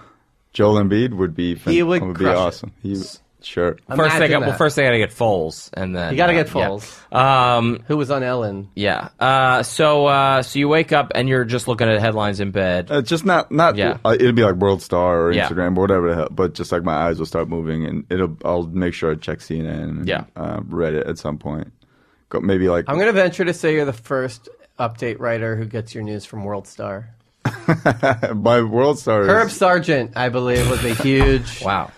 Joel Embiid would be. He would be crush it. awesome. Sure. First they Imagine got that. first they got to get Foles, and then You got to get yeah. Foles. Who was on Ellen? Yeah. So you wake up and you're just looking at headlines in bed. Just not. Yeah. It'd be like World Star or Yeah. Instagram or whatever the hell. But just like my eyes will start moving, and I'll make sure I check CNN. And, Yeah. Reddit at some point. Maybe like I'm going to venture to say you're the first update writer who gets your news from World Star. my World Star. Herb Is, Sargent, I believe, was a huge. Wow.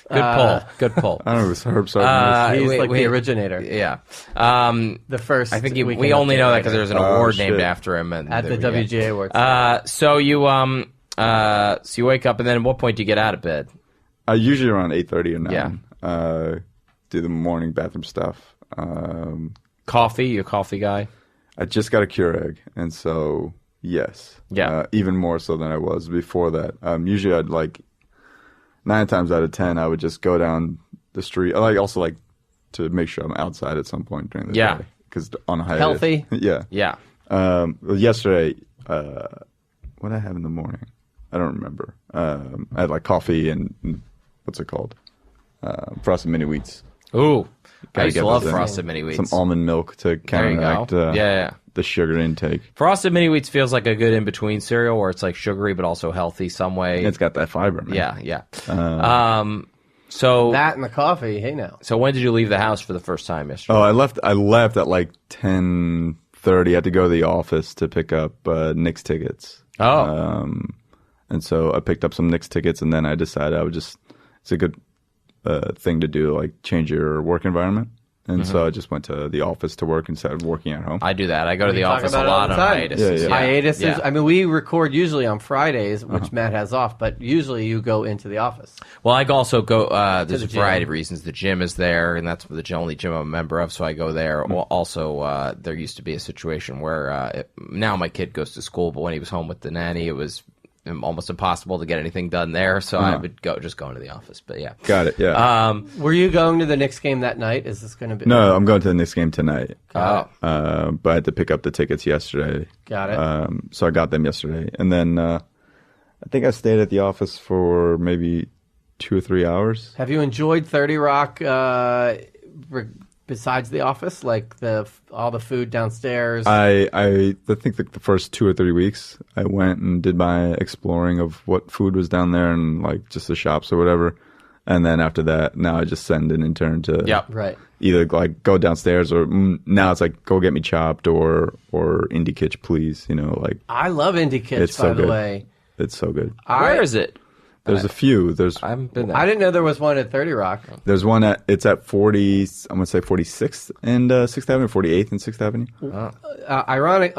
Good pull. Good pull. I don't know. It was Herb Sargent. He's Wait, like wait. the originator. Yeah. The first. I think Weekend we only update know that writer. because there's an award shit. named after him and At the there we go. WGA Awards. So you wake up and then at what point do you get out of bed? Usually around 8:30 or 9. Yeah. Do the morning bathroom stuff. Coffee? You a coffee guy? I just got a Keurig, and so yes, Yeah. even more so than I was before that. Usually, I'd like 9 times out of 10, I would just go down the street. I also like to make sure I'm outside at some point during the Yeah. day because on a hiatus. Healthy? Yeah. Yeah. Yesterday, what did I have in the morning? I don't remember. I had like coffee and what's it called? Frosted mini wheats. Ooh, I Gotta used to get love those in. Frosted Mini Wheats. Some almond milk to There you counteract go. Yeah. the sugar intake. Frosted Mini Wheats feels like a good in-between cereal where it's like sugary but also healthy some way. It's got that fiber, man. Yeah. So That and the coffee. Hey now. So when did you leave the house for the first time yesterday? Oh, I left at like 10:30. I had to go to the office to pick up Knicks tickets. And so I picked up some Knicks tickets, and then I decided it's a good thing to do, like change your work environment. And so I just went to the office to work instead of working at home. I do that. I go to the talk office a about it all lot the on time. hiatuses. Yeah. Hiatuses. Yeah. I mean, we record usually on Fridays, which Matt has off, but usually you go into the office. Well, I also go. There's the a variety gym. of reasons. The gym is there, and that's the only gym I'm a member of, so I go there. Well, also, there used to be a situation where now my kid goes to school, but when he was home with the nanny, it was almost impossible to get anything done there. So I would go into the office. But yeah, Got it. Yeah. Were you going to the Knicks game that night? Is this going to be? No, I'm going to the Knicks game tonight. Oh. But I had to pick up the tickets yesterday. Got it. So I got them yesterday, and then I think I stayed at the office for maybe 2 or 3 hours. Have you enjoyed 30 Rock besides the office, like all the food downstairs? I think the first 2 or 3 weeks I went and did my exploring of what food was down there and like just the shops or whatever. And then after that, now I just send an intern to Right. either like go downstairs or now it's like go get me chopped or Indie Kitch, please. You know, like I love Indie Kitch, It's by so the good. way. it's so good. Where is it? There's a few. I haven't been there. I didn't know there was one at 30 Rock. There's one it's at 40. I'm gonna say 46th and 6th Avenue, 48th and 6th Avenue. Ironic,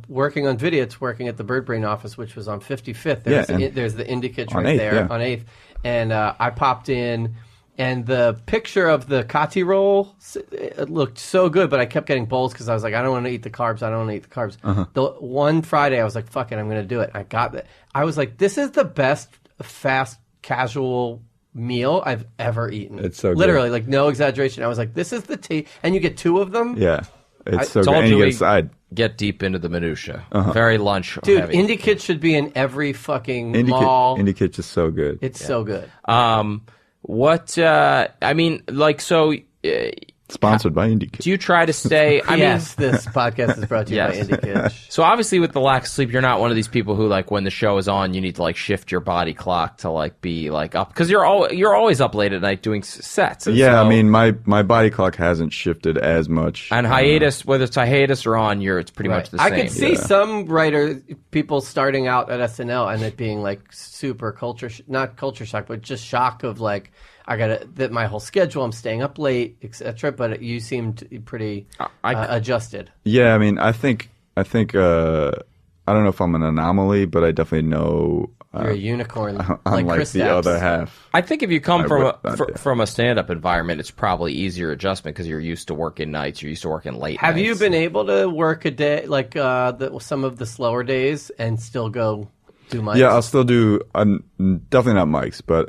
working on video, it's working at the Bird Brain office, which was on 55th. There's the Indie Kitch on right 8th, there yeah. on 8th. And I popped in, and the picture of the kati roll, it looked so good, but I kept getting bowls because I was like, I don't want to eat the carbs. The one Friday, I was like, fuck it, I'm going to do it. I got that. I was like, this is the best fast casual meal I've ever eaten. It's so good. Literally, like no exaggeration. I was like, this is the tea, and you get 2 of them. Yeah, it's so good. told And you you get we a side. get deep into the minutia. Very lunch Dude, heavy. Indie Kitch should be in every fucking mall. Indie Kitch is so good. It's so good. I mean, like, so Sponsored by Indie Kitch. do you try to stay? I Yes, this podcast is brought to you by Yes. Indie Kitch. So obviously with the lack of sleep, you're not one of these people who like when the show is on, you need to like shift your body clock to like be like up because you're always up late at night doing sets. And Yeah, so- I mean, my body clock hasn't shifted as much. and hiatus, whether it's hiatus or on, it's pretty much the I same. could see some people starting out at SNL and it being like super not culture shock, but just shock of like, that my whole schedule, I'm staying up late, etc. But you seemed pretty adjusted. Yeah, I mean, I think I don't know if I'm an anomaly, but I definitely know You're a unicorn, like unlike Chris the Stapps. other half. I think if you come I from would not, yeah. from a stand-up environment, it's probably easier adjustment because you're used to working nights, you're used to working late. Have you nights. been able to work a day like some of the slower days and still go do mics? Yeah, I'll still do. Definitely not mics, but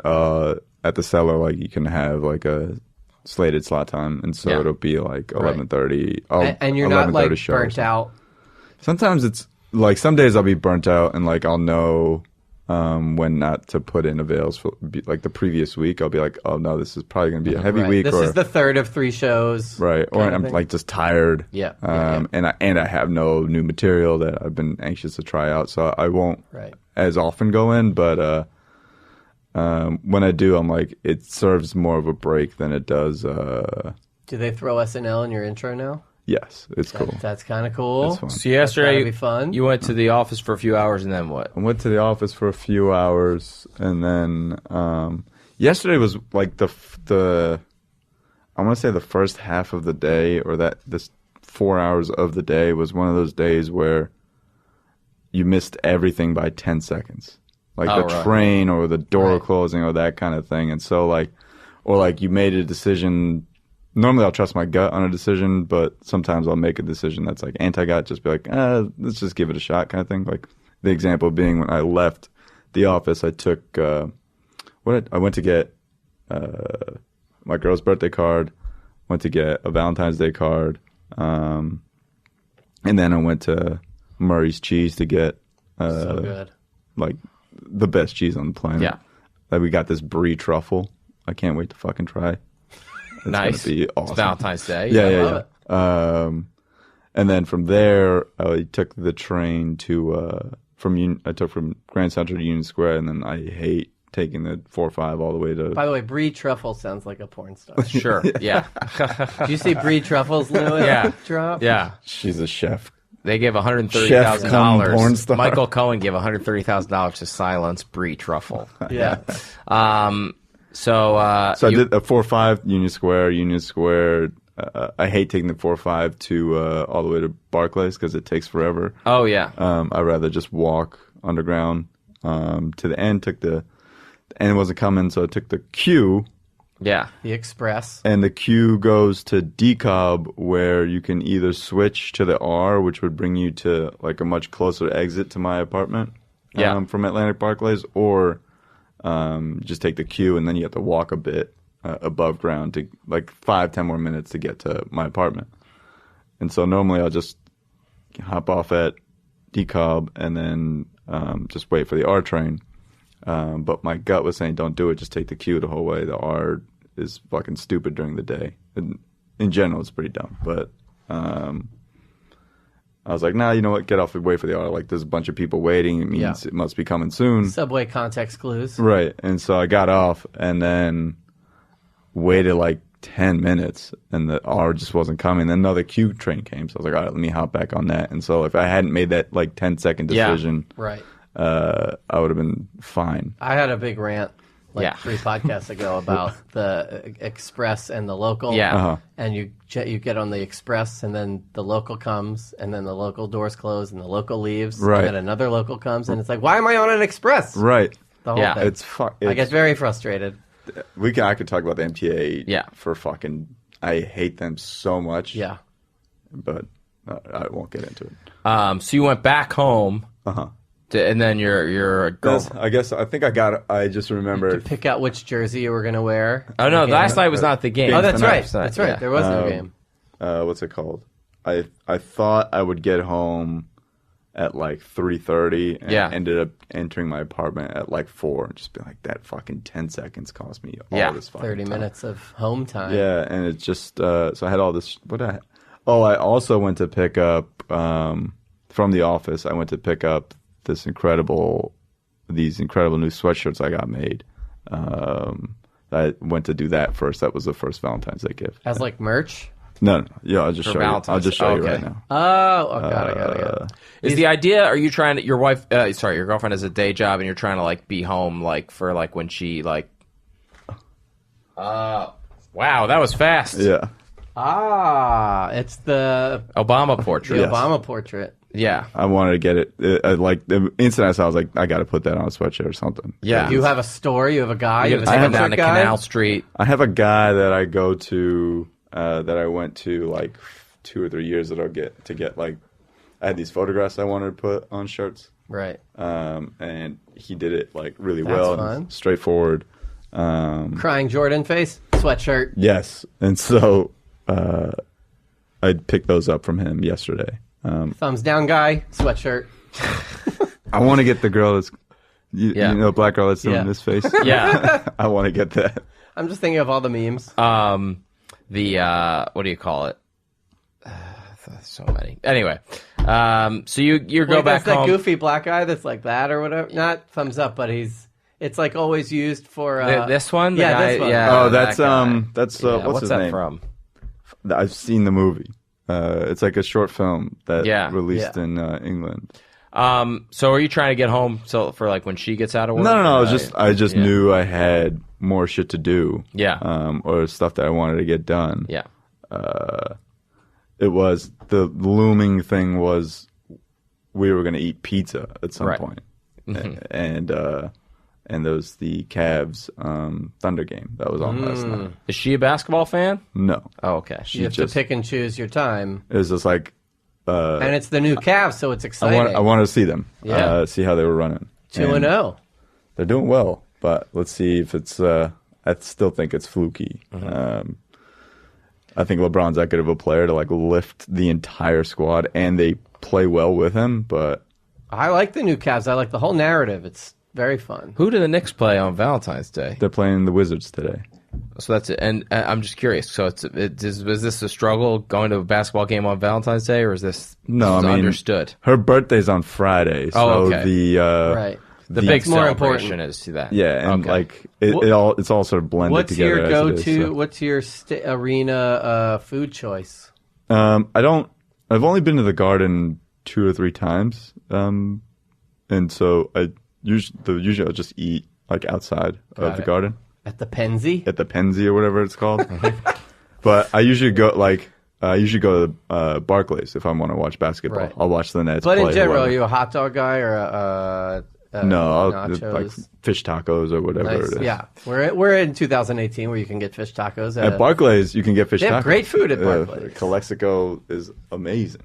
at the cellar, like you can have like a slated slot time, and so Yeah. it'll be like 11:30. And you're not like show or burnt something. out. Sometimes it's like some days I'll be burnt out, and like I'll know when not to put in avails for like the previous week. I'll be like, oh no, this is probably going to be a heavy Right. week, This or is the third of 3 shows. right, or kind of I'm thing. like just tired. Yeah. And I have no new material that I've been anxious to try out, so I won't Right. as often go in, but. When I do, I'm like, it serves more of a break than it does. Do they throw SNL in your intro now? Yes, it's cool. That's kind of cool. It's fun. So yesterday, gotta be fun. you went to the office for a few hours, and then what? I went to the office for a few hours, and then yesterday was like the I want to say the first half of the day, or this 4 hours of the day was one of those days where you missed everything by 10 seconds. Like the right. train or the door Right. closing or that kind of thing. And so or you made a decision. Normally I'll trust my gut on a decision, but sometimes I'll make a decision that's like anti-gut, just be like, let's just give it a shot kind of thing. Like the example being when I left the office, I took, I went to get my girl's birthday card, went to get a Valentine's Day card, and then I went to Murray's Cheese to get So good. like the best cheese on the planet. Yeah. Like we got this brie truffle. I can't wait to fucking try. Nice. Gonna be It's awesome. Valentine's Day. Yeah, I yeah, love yeah. it. And then from there, I took the train to I took from Grand Central to Union Square, and then I hate taking the 405 all the way to. By the way, Brie Truffle sounds like a porn star. Sure. Yeah. Did you see Brie Truffle's new drop? Yeah. She's a chef. They gave Chef cum porn $130,000. star. Michael Cohen gave $130,000 to silence Brie Truffle. Yeah. So I did a 405 Union Square. I hate taking the 405 to all the way to Barclays because it takes forever. Oh yeah. I'd rather just walk underground to the end. The end wasn't coming, so I took the Q. Yeah. The Express. And the Q goes to DCOB, where you can either switch to the R, which would bring you to like a much closer exit to my apartment from Atlantic Barclays, or just take the Q, and then you have to walk a bit above ground to like 5-10 more minutes to get to my apartment. And so normally I'll just hop off at DCOB and then just wait for the R train. But my gut was saying, don't do it. Just take the Q the whole way. The R is fucking stupid during the day. And in general, it's pretty dumb. But I was like, nah, you know what? Get off and wait for the R. Like, there's a bunch of people waiting. It means it must be coming soon. Subway context clues. Right. And so I got off and then waited like 10 minutes, and the R just wasn't coming. Then another Q train came. So I was like, all right, let me hop back on that. And so if I hadn't made that like 10-second decision, Right. I would have been fine. I had a big rant 3 podcasts ago about the Express and the local. Yeah. Uh-huh. And you get on the Express, and then the local comes, and then the local doors close, and the local leaves, Right. and then another local comes, and it's like, why am I on an Express? Right. The whole thing. I I get very frustrated. I could talk about the MTA for fucking. I hate them so much. Yeah. But I won't get into it. So you went back home. And then your girlfriend. I think I just remember. Pick out which jersey you were going to wear. Oh no, last night was not the game. Oh, that's right. Tonight. That's right. Yeah. There was no game. What's it called? I thought I would get home at like 3:30, and ended up entering my apartment at like 4, and just be like, that fucking 10 seconds cost me all this fucking 30 time. minutes of home time. Yeah, and it just so I had all this. I also went to pick up from the office. I went to pick up these incredible new sweatshirts I got made. I went to do that first. That was the first Valentine's Day gift. As like merch? No. Yeah, I'll just For show you. Valentine's. I'll just show you Okay. right now. Oh, got it. Is the idea? Are you trying to? Your wife? Your girlfriend has a day job, and you're trying to like be home like for like when she like. Wow, that was fast. Yeah. It's the Obama portrait. Yes. Obama portrait. Yeah. I wanted to get it. Like the instant I saw, I was like, I got to put that on a sweatshirt or something. Yeah. You have a store. You have a guy. You You have have a to take him down to guy? Canal Street. I have a guy that I go to that I went to like 2 or 3 years that I'll get like I had these photographs I wanted to put on shirts. Right. And he did it like really That's well, fun. and straightforward. Crying Jordan face sweatshirt. Yes, and so I picked those up from him yesterday. Thumbs down guy sweatshirt. I want to get the girl that's you know, black girl that's doing this face. Yeah. I want to get that. I'm just thinking of all the memes. The what do you call it? So many. Anyway, so you go Wait, back that's home. that goofy black guy that's like that or whatever. Not thumbs up, but it's like always used for This one. The yeah, guy, this one. Yeah. Oh, that's that guy. what's what's his that name? from? I've seen the movie. It's like a short film that released in England. So are you trying to get home for like when she gets out of work? No. I just knew I had more shit to do. Yeah. Or stuff that I wanted to get done. Yeah. It was the looming thing was we were going to eat pizza at some point, and there was the Cavs Thunder game that was on last night. Is she a basketball fan? No, Oh, okay. You have to pick and choose your time. it was just like And it's the new Cavs, so it's exciting. I wanted to see them, Yeah. see how they were running. 2-0. They're doing well, but let's see if it's. I still think it's fluky. I think LeBron's that good of a player to like lift the entire squad, and they play well with him. But I like the new Cavs. I like the whole narrative. It's very fun. Who do the Knicks play on Valentine's Day? they're playing the Wizards today. So that's it. And I'm just curious. So was this a struggle going to a basketball game on Valentine's Day, or is this understood? Her birthday's on Friday, so okay. Right. The big more celebration important. is to that. Yeah, and it's all sort of blended together. What's your go-to? So. What's your arena food choice? I've only been to the Garden 2 or 3 times, and so I usually I'll just eat like outside of the Garden At the Penzi or whatever it's called. But I usually go to Barclays if I want to watch basketball. Right. I'll watch the Nets. But play in general, whoever. are you a hot dog guy or no, nachos? like fish tacos or whatever Nice. it is. Yeah, we're in 2018 where you can get fish tacos At Barclays, you can get fish They tacos. have great food at Barclays. Calexico is amazing.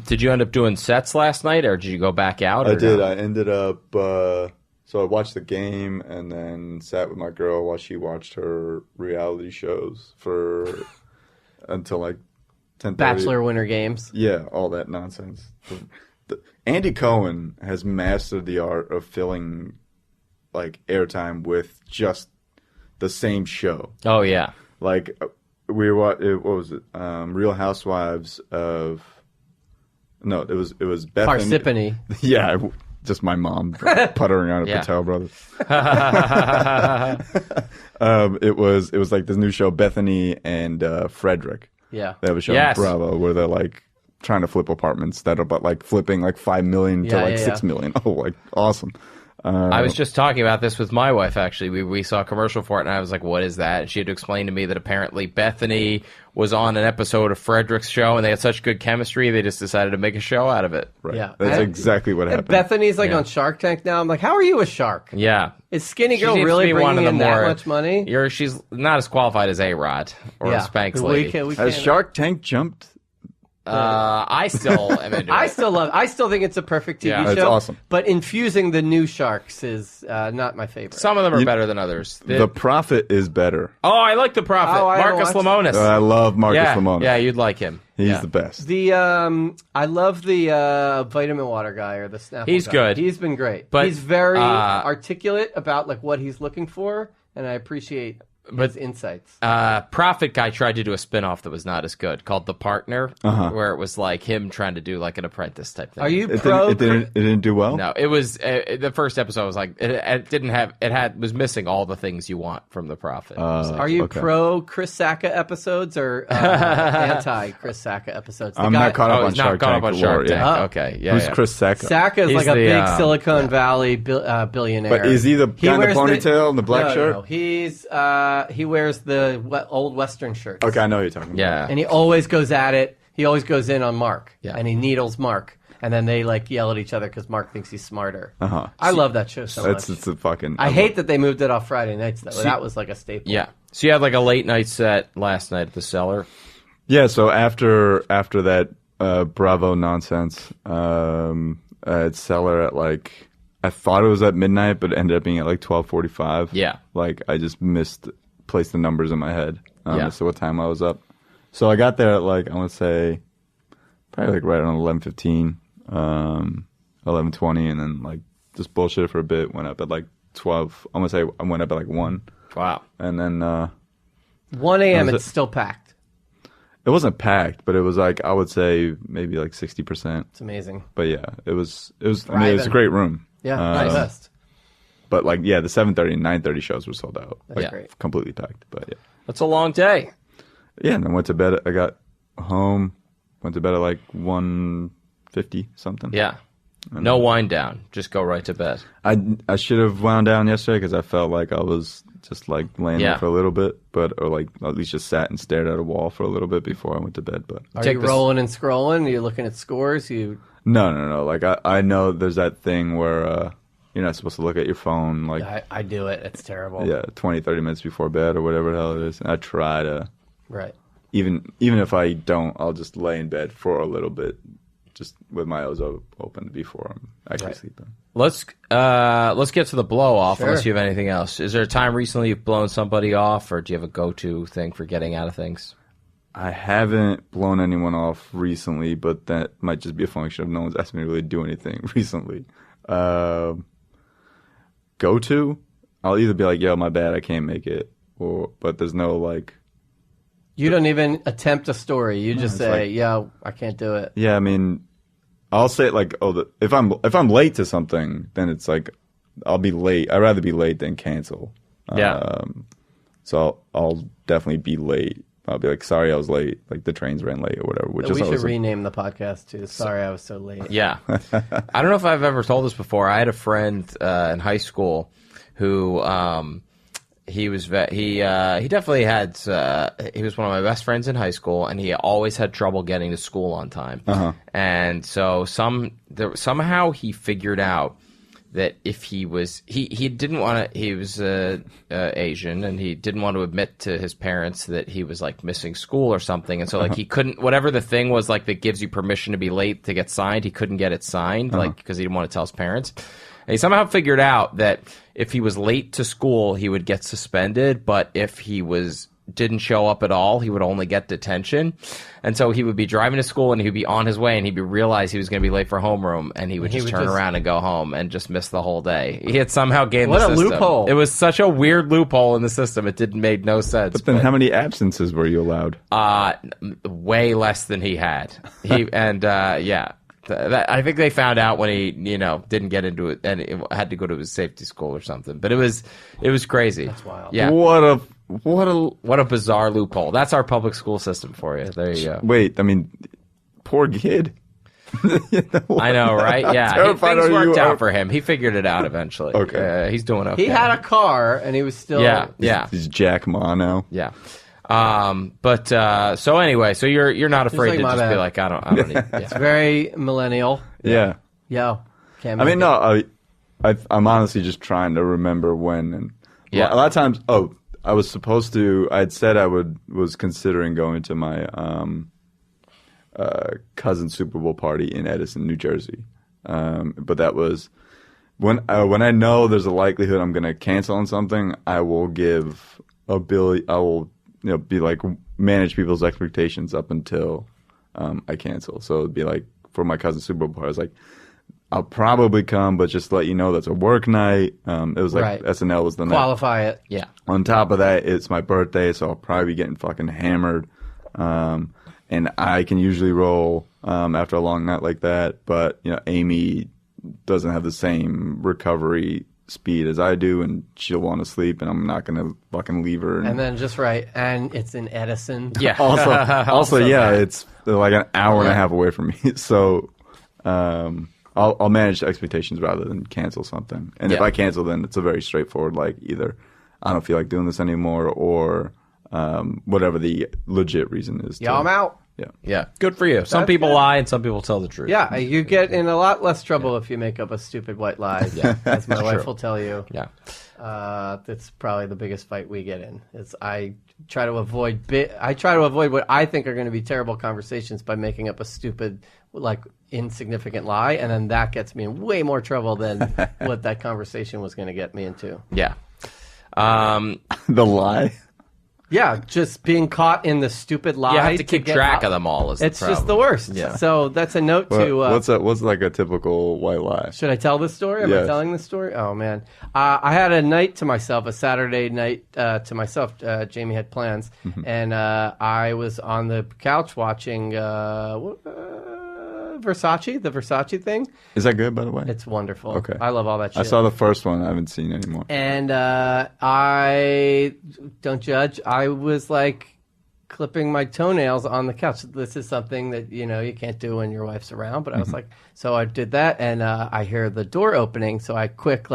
Did you end up doing sets last night, or did you go back out? I or did. no? I ended up. So I watched the game and then sat with my girl while she watched her reality shows until like 10:30. Bachelor Winter Games. Yeah, all that nonsense. Andy Cohen has mastered the art of filling like airtime with just the same show. Oh yeah. Like what was it? Real Housewives of. No, it was Bethany. Parsippany. Yeah, just my mom puttering on a Yeah. Patel brothers. It was like this new show, Bethany and Frederick. Yeah. They have a show Yes. on Bravo where they're like trying to flip apartments that are about like flipping like 5 million to Yeah, like yeah, 6 million. Oh, like awesome. I was just talking about this with my wife, actually. We saw a commercial for it, and I was like, what is that? And she had to explain to me that apparently Bethany was on an episode of Frederick's show, and they had such good chemistry, they just decided to make a show out of it. Right. Yeah. That's And- exactly what happened. Bethany's like on Shark Tank now. I'm like, how are you a shark? Yeah. Is Skinny She Girl seems to really be one bringing of in the that more- much money? She's not as qualified as A-Rod or Spanx We Lady. can't- Has Shark Tank jumped? I still am into I it. still think it's a perfect TV Yeah. show. It's awesome. But infusing the new sharks is not my favorite. Some of them are better than others. The Prophet is better. I like the Prophet. Oh, I haven't Marcus watched Lemonis. I love Marcus yeah, Lemonis. yeah, you'd like him. He's the best. I love the vitamin water guy or the Snapple He's guy. good. He's been great. But, he's very articulate about like what he's looking for, and I appreciate his insights. Prophet guy tried to do a spin-off that was not as good called The Partner, where it was like him trying to do like an apprentice type thing. Are you It pro? didn't do well? No, it was the first episode was like was missing all the things you want from The Prophet. Are you Okay. pro Chris Sacca episodes or anti Chris Sacca episodes? The I'm guy, not caught up on he's not Shark caught Tank. up on Shark lore, Tank. yeah. Okay, yeah. Who's yeah. Chris Sacca? Sacca is He's like a the, big Silicon Valley billionaire. But is he the guy in the wears ponytail and the black no, shirt? No, he wears the old Western shirts. Okay, I know who you're talking about. Yeah. And he always goes at it. He always goes in on Mark. Yeah. And he needles Mark. And then they like yell at each other because Mark thinks he's smarter. Uh-huh. I love that show so much. It's a fucking. I hate that they moved it off Friday nights though. That was like a staple. Yeah. So you had like a late night set last night at the Cellar. Yeah, so after that Bravo nonsense, at Cellar at like I thought it was at midnight, but it ended up being at like 12:45. Yeah. Like I just placed the numbers in my head Yeah. as to what time I was up. So I got there at like I want to say probably like right around 11:15, 11:20, and then like just bullshit for a bit. Went up at like 12. I'm gonna say I went up at like 1, Wow. and then 1 a.m. Was it's it- still packed. it wasn't packed, but it was like I would say maybe like 60%. It's amazing. But yeah, it was. I mean, it was a Thriving. great room. Yeah, nice. Best. But like, yeah, the 7:30 and 9:30 shows were sold out. That's Like, great. completely packed. But yeah, That's a long day. yeah. And then went to bed. I got home. Went to bed at like 1:50 something. Yeah. No wind down. Just go right to bed. I should have wound down yesterday because I felt like I was just like laying Yeah. there for a little bit, or like at least just sat and stared at a wall for a little bit before I went to bed. But Are Take you this- rolling and scrolling? Are you looking at scores? no. Like I know there's that thing where you're not supposed to look at your phone like I do it. It's terrible. 20-30 minutes before bed or whatever the hell it is. And I try to Right. even if I don't, I'll just lay in bed for a little bit, just with my eyes open before I'm actually sleeping. Let's get to the blow off. Sure. Unless you have anything else. Is there a time recently you've blown somebody off, or do you have a go-to thing for getting out of things? I haven't blown anyone off recently, but that might just be a function of no one's asked me to really do anything recently. Go to, I'll either be like, yo, my bad, I can't make it, but there's no like. You don't even attempt a story. You just say, like, "Yeah, I can't do it." Yeah, I mean, I'll say like, if I'm late to something, then it's like I'll be late. I'd rather be late than cancel. Yeah. So I'll definitely be late. I'll be like, sorry, I was late. Like the trains ran late or whatever. Which We is should rename the podcast to "Sorry, I was so late." Yeah. I don't know if I've ever told this before. I had a friend in high school who he definitely had he was one of my best friends in high school, and he always had trouble getting to school on time. And so somehow he figured out that if he was he didn't want to, he was Asian, and he didn't want to admit to his parents that he was like missing school or something, and so like he couldn't, whatever the thing was like that gives you permission to be late to get signed, he couldn't get it signed like because he didn't want to tell his parents. And he somehow figured out that if he was late to school, he would get suspended, but if he didn't show up at all, he would only get detention. And so he would be driving to school, and he'd be on his way, and he'd realize he was going to be late for homeroom, and he would just turn around and go home and just miss the whole day. He had somehow gamed the system. What a loophole. It was such a weird loophole in the system. It didn't make no sense. But then how many absences were you allowed? Way less than he had. I think they found out when he, didn't get into it and it had to go to his safety school or something. But it was crazy. That's wild. Yeah. What a bizarre loophole. That's our public school system for you. There you go. Wait, I mean, poor kid. I know, right? Yeah. Things worked out for him. He figured it out eventually. Okay. He's doing okay. He had a car, and he was still. Yeah. He's Jack Ma now. Yeah. So anyway, so you're not afraid to just be like, I don't need. Yeah. It's very millennial. Yeah. Yo. Can't I mean, make it. no, I'm honestly just trying to remember when. And Yeah. a lot of times, I was supposed to. I'd said I was considering going to my cousin's Super Bowl party in Edison, New Jersey, but that was when I know there's a likelihood I'm going to cancel on something. I will give a bill. I will be like manage people's expectations up until I cancel. So it'd be like for my cousin's Super Bowl party, I was like, I'll probably come, but just to let you know that's a work night. It was like SNL was the night. Qualify it. Yeah. On top of that, it's my birthday, so I'll probably be getting fucking hammered. And I can usually roll after a long night like that. But, Amy doesn't have the same recovery speed as I do, and she'll want to sleep, and I'm not going to fucking leave her. And then and it's in Edison. Yeah. Also, yeah, it's like an hour and a half away from me. So I'll manage expectations rather than cancel something. And if I cancel, then it's a very straightforward, like either I don't feel like doing this anymore or whatever the legit reason is. Yeah, I'm out. Yeah. Good for you. Some people lie and some people tell the truth. Yeah, you get in a lot less trouble if you make up a stupid white lie. As my wife will tell you. Yeah. That's probably the biggest fight we get in. Is I try to avoid what I think are going to be terrible conversations by making up a stupid, like, insignificant lie, and then that gets me in way more trouble than what that conversation was going to get me into. Yeah. The lie? Yeah, just being caught in the stupid lie. You have to keep track of them all. It's just the worst. Yeah. So that's a note to. What's like a typical white lie? Should I tell this story? Am I telling this story? Oh man, I had a night to myself, a Saturday night to myself. Jamie had plans, and I was on the couch watching Versace, the Versace thing. Is that good, by the way? It's wonderful. Okay. I love all that shit. I saw the first one. I haven't seen anymore. And I don't judge. I was like clipping my toenails on the couch. This is something that you can't do when your wife's around. But I was like, so I did that, and I hear the door opening. So I quick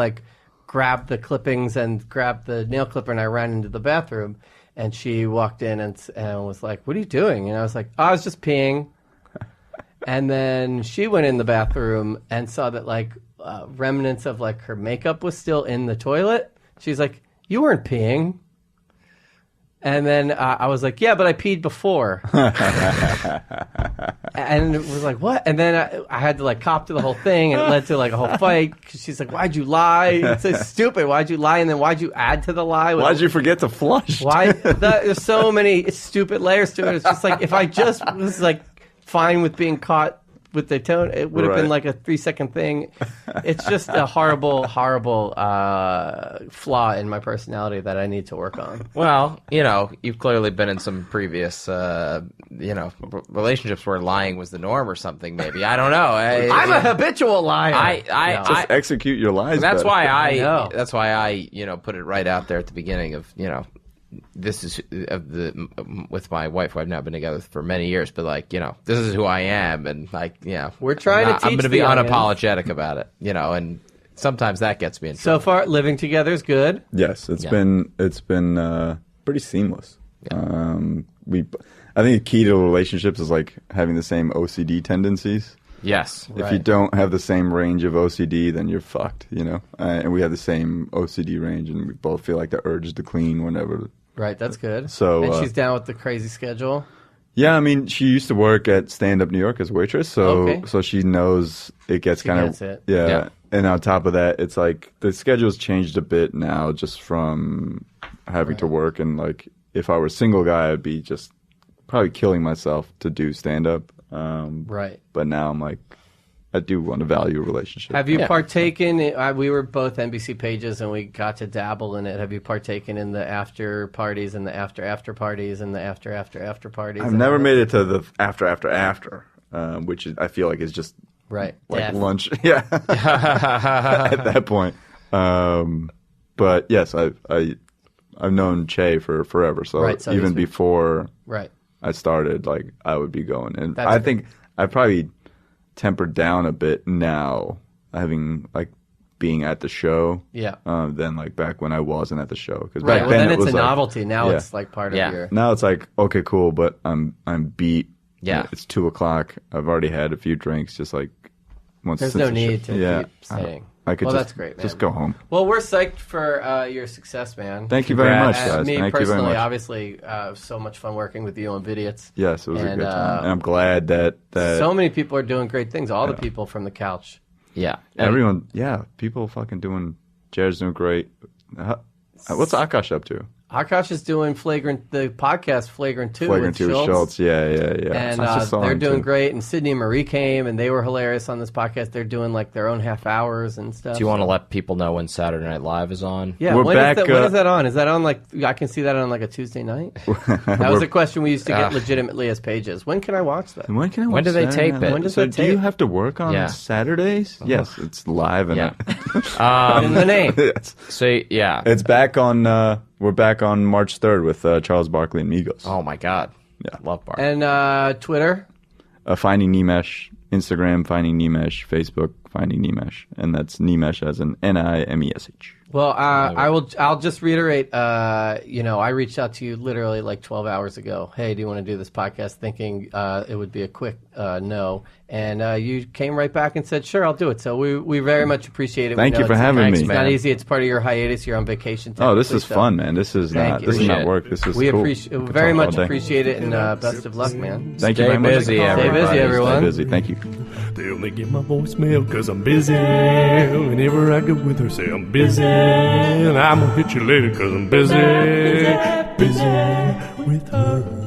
grabbed the clippings and grabbed the nail clipper, and I ran into the bathroom. And she walked in and was like, "What are you doing?" And I was like, "Oh, I was just peeing." And then she went in the bathroom and saw that remnants of her makeup was still in the toilet. She's like, "You weren't peeing." And then I was like, "Yeah, but I peed before." And it was like, "What?" And then I had to cop to the whole thing, and it led to a whole fight. 'Cause she's like, "Why'd you lie? It's so stupid. Why'd you lie? And then why'd you add to the lie? Why'd you forget to flush?" There's so many stupid layers to it. It's just if I just was fine with being caught with the tone, it would have been a 3-second thing. It's just a horrible flaw in my personality that I need to work on. Well, you've clearly been in some previous, relationships where lying was the norm or something. Maybe I don't know. I'm a habitual liar. Just execute your lies. That's better. why know. That's why I put it right out there at the beginning of this is with my wife who I've now been together for many years, but this is who I am, and we're trying to teach I'm going to be the audience. unapologetic about it, and sometimes that gets me in So trouble. far, living together is good. Yes, it's been pretty seamless. Yeah. I think the key to relationships is like having the same OCD tendencies. Yes. If you don't have the same range of OCD, then you're fucked, and we have the same OCD range, and we both feel like the urge to clean whenever. Right, that's good. So, and she's down with the crazy schedule. Yeah, I mean, she used to work at Stand Up New York as a waitress, so Okay. so she knows it gets She kind gets of it. yeah. And on top of that, it's like the schedule's changed a bit now, just from having to work. And like, if I were a single guy, I'd be just probably killing myself to do stand up. Right. But now I'm like, I do want to value a relationship. Have you partaken? We were both NBC pages, and we got to dabble in it. Have you partaken in the after parties and the after parties and the after parties? I've never made it to the after, which is, I feel like is just right like Death. lunch. Yeah, at that point. But yes, I've known Che for forever. So, Right, so even he's been- before Right. I started, like I would be going, and That's I good. think I probably tempered down a bit now, having like being at the show. Yeah. Than like back when I wasn't at the show. Because Right. back Well, then it it's a was like, novelty. Now yeah. it's like part of Yeah. your. Now it's like, okay, cool, but I'm beat. Yeah. It's 2:00. I've already had a few drinks. Just like once. There's since no the need show. to keep staying. I could Well, just, that's great, man. Just go home. Well, we're psyched for your success, man. Thank you very much, Congrats. guys. Me Thank you very personally, much. obviously, so much fun working with you on Vidiots. Yes, it was a And, good time. And I'm glad that So many people are doing great things. All the people from the couch. Yeah. everyone, people fucking doing. Jared's doing great. What's Akash up to? Akash is doing the podcast Flagrant 2 Flagrant with 2 with Schultz. Schultz. Yeah. And I just saw they're him, doing too. great. And Sydney and Marie came, and they were hilarious on this podcast. They're doing like their own half hours and stuff. Do you want to let people know when Saturday Night Live is on? Yeah, We're when back, is that on? Is that on like I can see that on like a Tuesday night? That was a question we used to get legitimately as pages. When can I watch that? When can I When watch do they Saturday tape Night it? Live? When does So that do you tape? have to work on Yeah. Saturdays? Yes, it's live and Yeah. Put in the name. yes. So yeah. It's back on. We're back on March 3rd with Charles Barkley and Migos. Oh my God. Yeah. Love Bart. And Twitter. Finding Nimesh, Instagram Finding Nimesh, Facebook Finding Nimesh, and that's Nimesh as in Nimesh. Well, I'll just reiterate. I reached out to you literally like 12 hours ago. Hey, do you want to do this podcast? Thinking it would be a quick no, and you came right back and said, "Sure, I'll do it." So we very much appreciate it. Thank We you know for having thanks, me. It's man. not easy. It's part of your hiatus. You're on vacation. Oh, this technically, is so fun, man. This is Thank not. you. This is Appreciate not it. work. This is We cool. appreciate We can very talk much all day. appreciate it, and best of luck, man. Thank you Stay very much. busy, Stay everybody. busy, everyone. Stay busy. Thank you. They only get my voicemail cause I'm busy. Whenever I get with her, say I'm busy. And I'm gonna hit you later cause I'm busy. Busy with her.